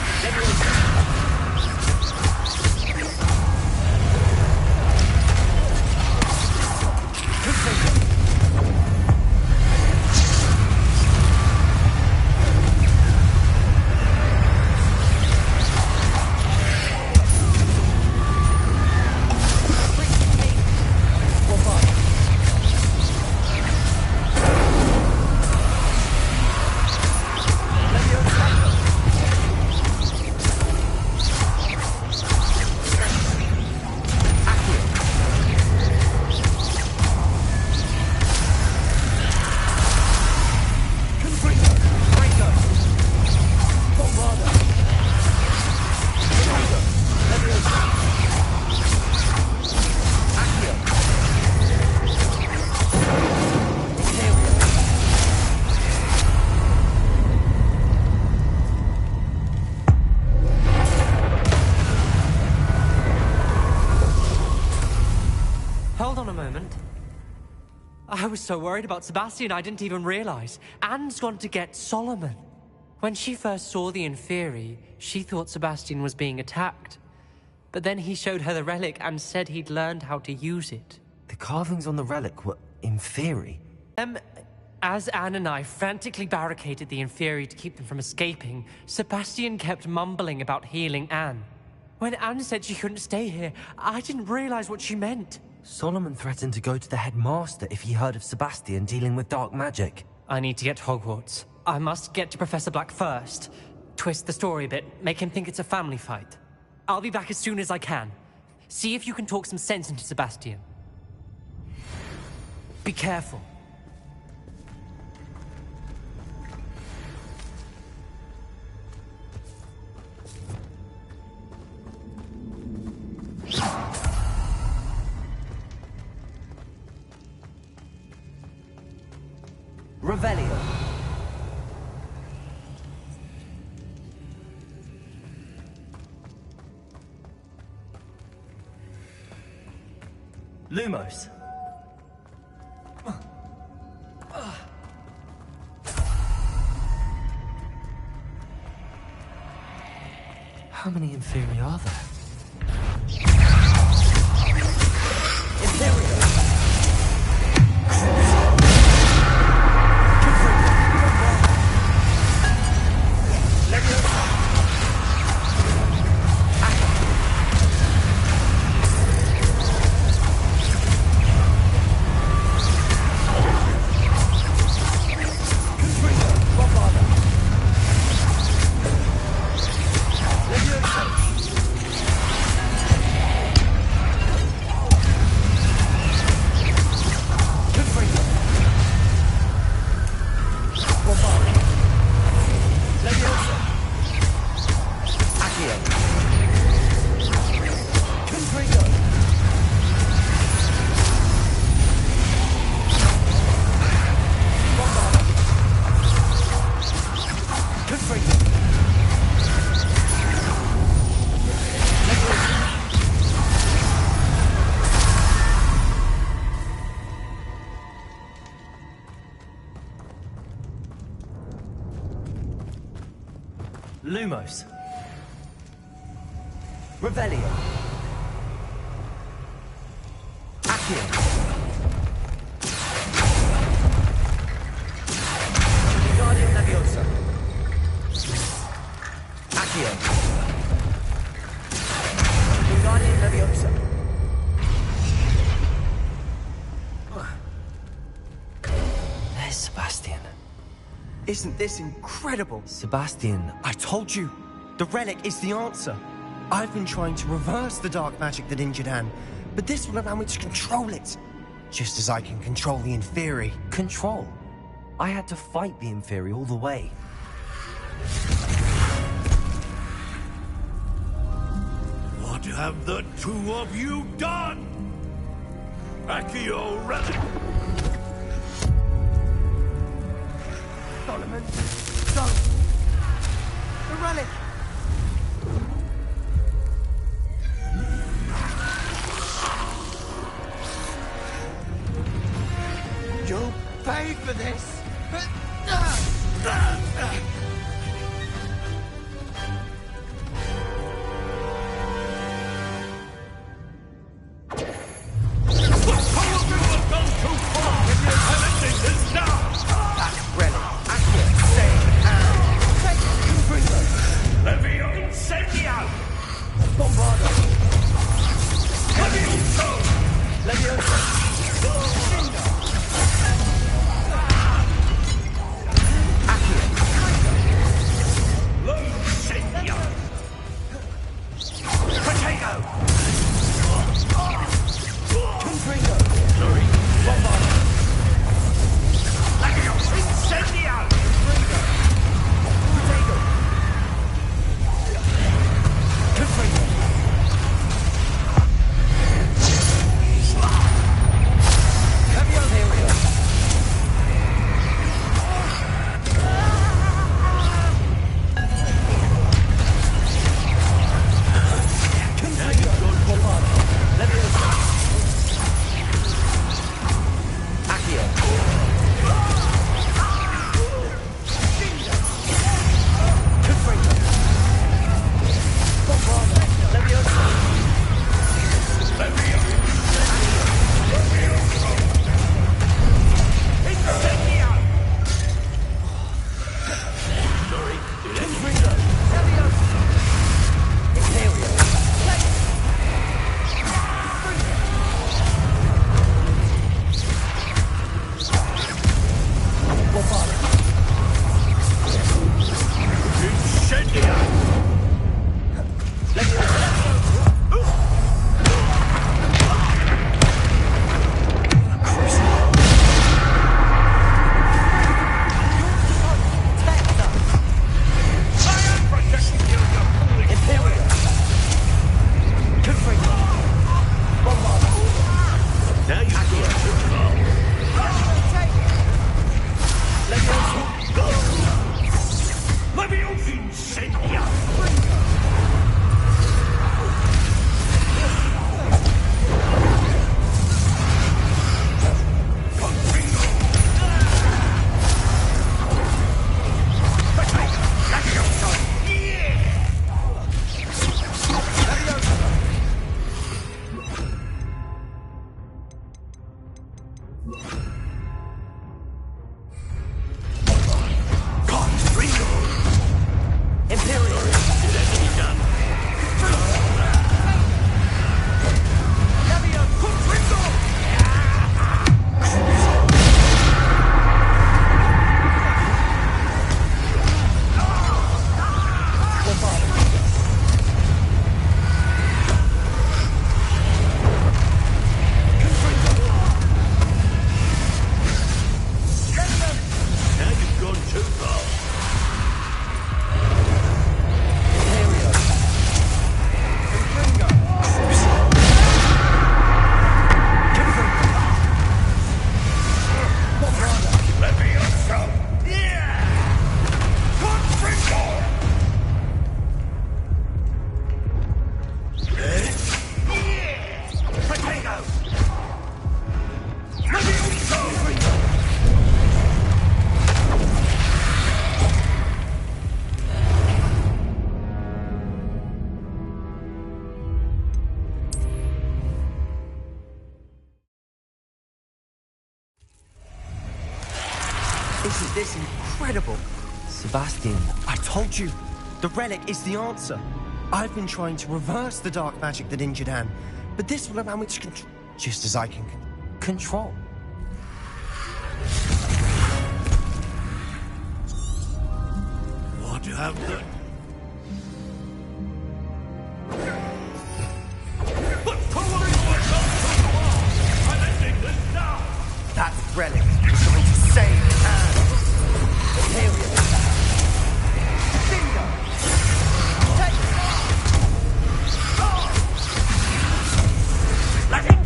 Hold on a moment. I was so worried about Sebastian I didn't even realize. Anne's gone to get Solomon. When she first saw the Inferi, she thought Sebastian was being attacked. But then he showed her the relic and said he'd learned how to use it. The carvings on the relic were Inferi. As Anne and I frantically barricaded the inferi to keep them from escaping, Sebastian kept mumbling about healing Anne. When Anne said she couldn't stay here, I didn't realize what she meant. Solomon threatened to go to the headmaster if he heard of Sebastian dealing with dark magic. I need to get to Hogwarts. I must get to Professor Black first. Twist the story a bit, make him think it's a family fight. I'll be back as soon as I can. See if you can talk some sense into Sebastian. Be careful. Revelio. Lumos. How many inferi are there? Lumos. Revelio. Accio. Wingardium Leviosa. Accio. Wingardium Leviosa. There's Sebastian. Isn't this incredible? Sebastian. I told you, the relic is the answer. I've been trying to reverse the dark magic that injured Anne, but this will allow me to control it. Just as I can control the inferi. Control? I had to fight the inferi all the way. What have the two of you done? Accio relic! Solomon, don't! The relic! You'll pay for this! Accio. Isn't this incredible? Sebastian. I told you, the relic is the answer. I've been trying to reverse the dark magic that injured Anne, but this will allow me to control, just as I can control. What have the... That relic is going to save Anne. Here we are. Bingo! Take it! Let it!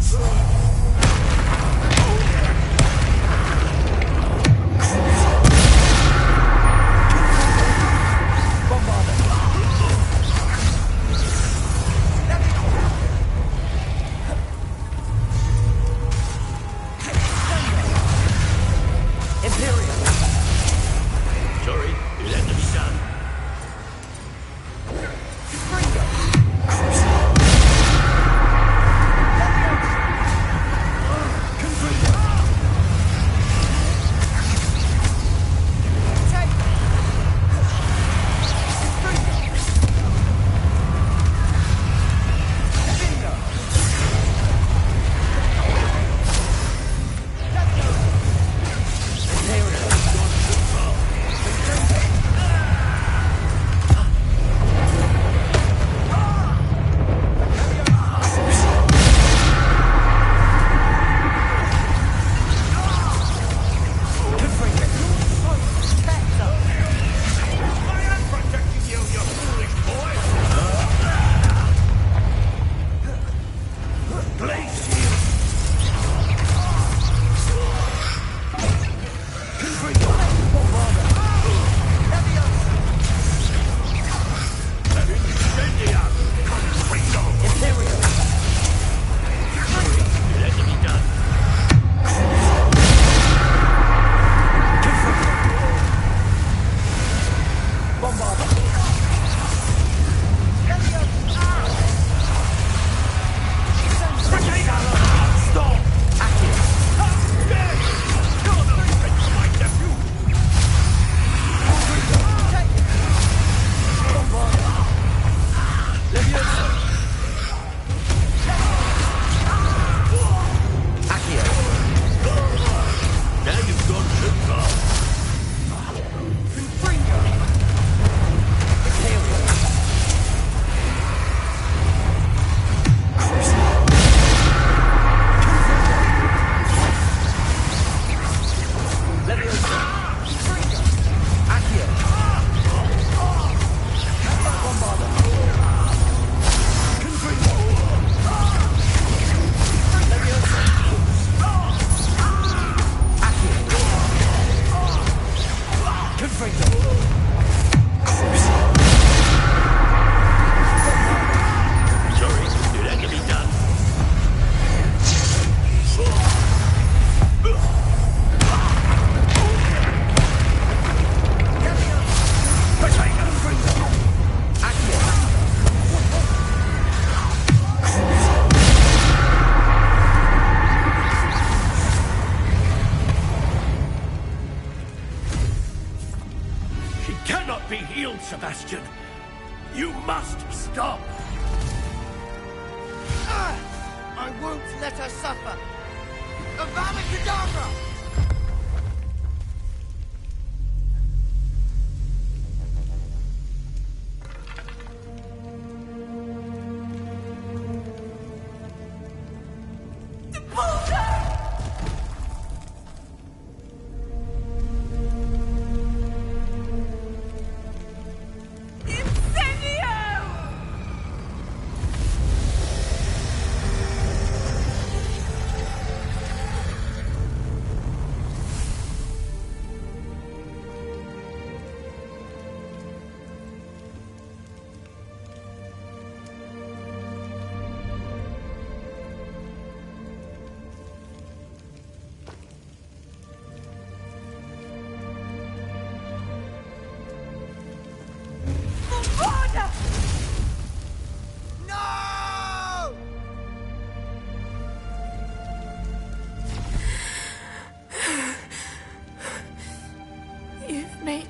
Sebastian. You must stop. I won't let her suffer. Avada Kedavra!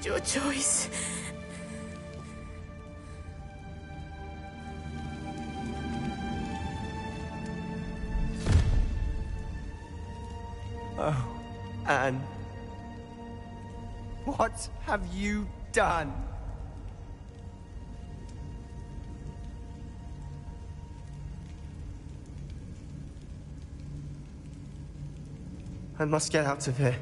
made your choice. Oh, Anne. What have you done? I must get out of here.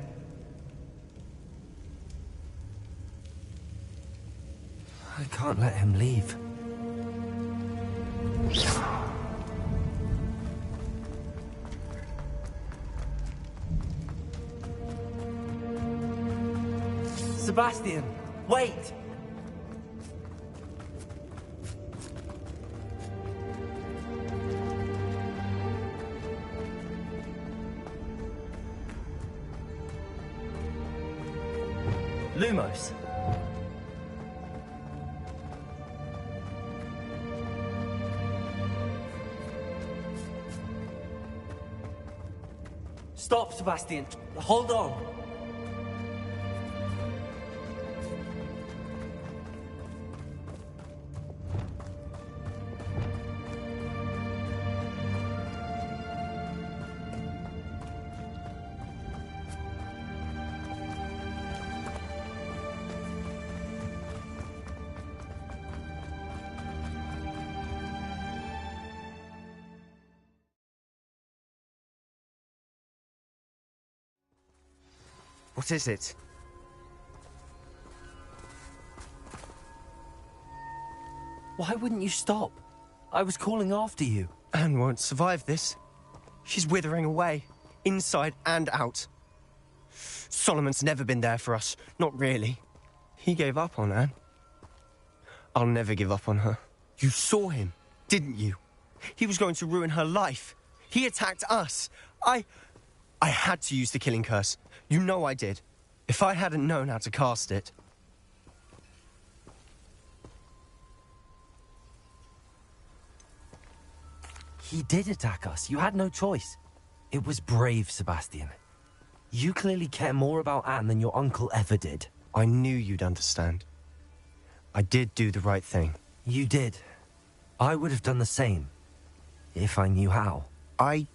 I can't let him leave. Sebastian, wait! Lumos. Stop, Sebastian. Hold on. What is it? Why wouldn't you stop? I was calling after you. Anne won't survive this. She's withering away, inside and out. Solomon's never been there for us. Not really. He gave up on Anne. I'll never give up on her. You saw him, didn't you? He was going to ruin her life. He attacked us. I had to use the killing curse. You know I did. If I hadn't known how to cast it... He did attack us. You had no choice. It was brave, Sebastian. You clearly care more about Anne than your uncle ever did. I knew you'd understand. I did do the right thing. You did. I would have done the same. If I knew how. I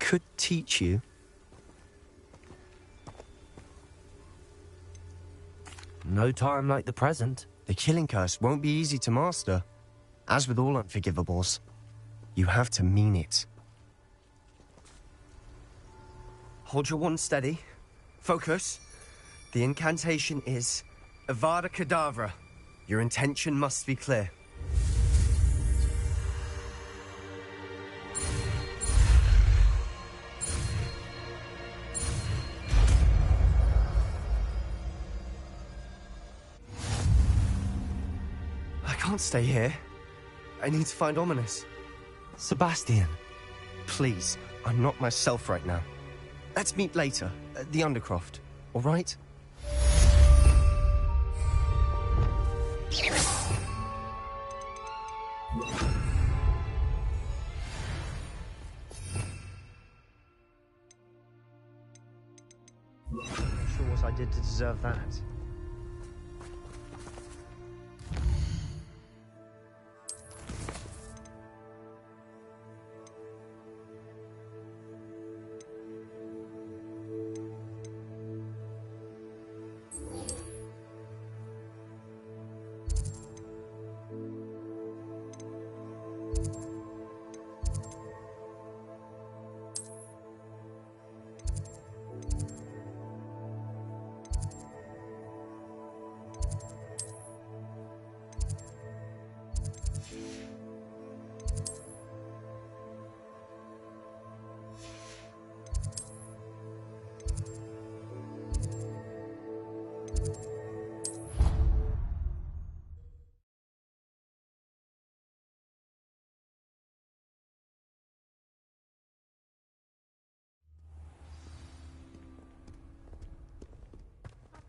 could teach you. No time like the present. The killing curse won't be easy to master. As with all unforgivables, you have to mean it. Hold your wand steady. Focus. The incantation is Avada Kedavra. Your intention must be clear. I can't stay here. I need to find Ominous. Sebastian. Please, I'm not myself right now. Let's meet later, at the Undercroft, all right? I'm not sure what I did to deserve that.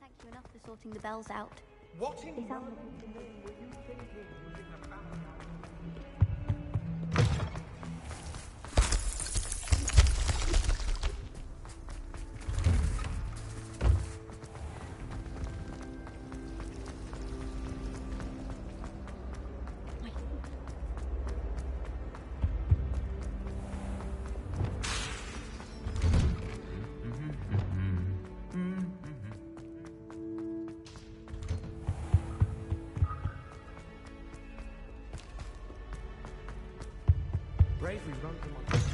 Thank you enough for sorting the bells out. What in They sound were you thinking was in the back? we run to my...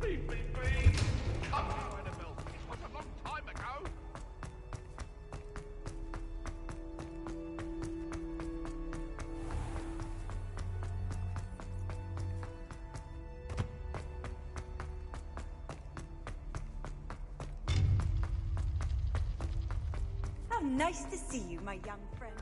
Leave me be! Come on, Annabelle. This was a long time ago. How nice to see you, my young friend.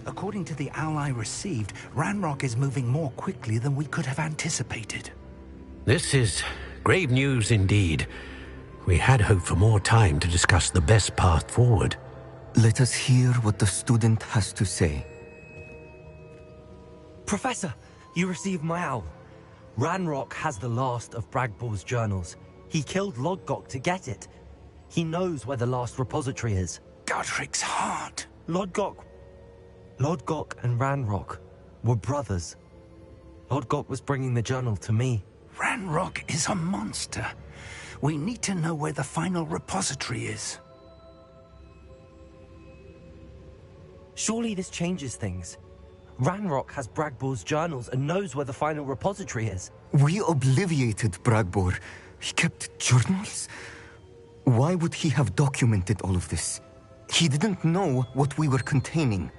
According to the owl I received, Ranrock is moving more quickly than we could have anticipated. This is grave news indeed. We had hoped for more time to discuss the best path forward. Let us hear what the student has to say. Professor, you received my owl. Ranrock has the last of Bragbor's journals. He killed Lodgok to get it. He knows where the last repository is. Godric's heart. Lodgok and Ranrock were brothers. Lodgok was bringing the journal to me. Ranrock is a monster. We need to know where the final repository is. Surely this changes things. Ranrock has Bragbor's journals and knows where the final repository is. We obliviated Bragbor. He kept journals? Why would he have documented all of this? He didn't know what we were containing.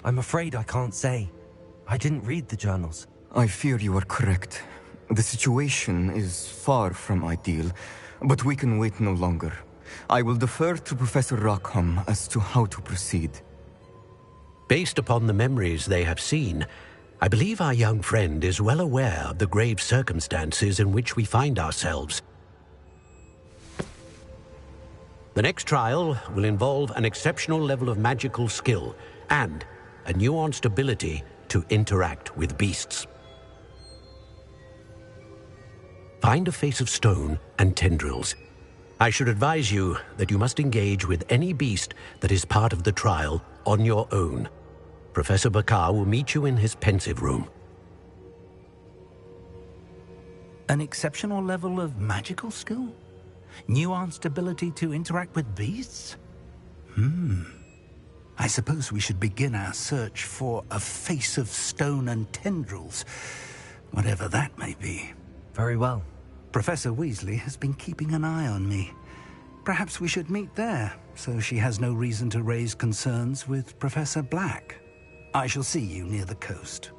I'm afraid I can't say. I didn't read the journals. I fear you are correct. The situation is far from ideal, but we can wait no longer. I will defer to Professor Rockham as to how to proceed. Based upon the memories they have seen, I believe our young friend is well aware of the grave circumstances in which we find ourselves. The next trial will involve an exceptional level of magical skill and a nuanced ability to interact with beasts. Find a face of stone and tendrils. I should advise you that you must engage with any beast that is part of the trial on your own. Professor Bakar will meet you in his pensive room. An exceptional level of magical skill? Nuanced ability to interact with beasts? I suppose we should begin our search for a face of stone and tendrils, whatever that may be. Very well. Professor Weasley has been keeping an eye on me. Perhaps we should meet there, so she has no reason to raise concerns with Professor Black. I shall see you near the coast.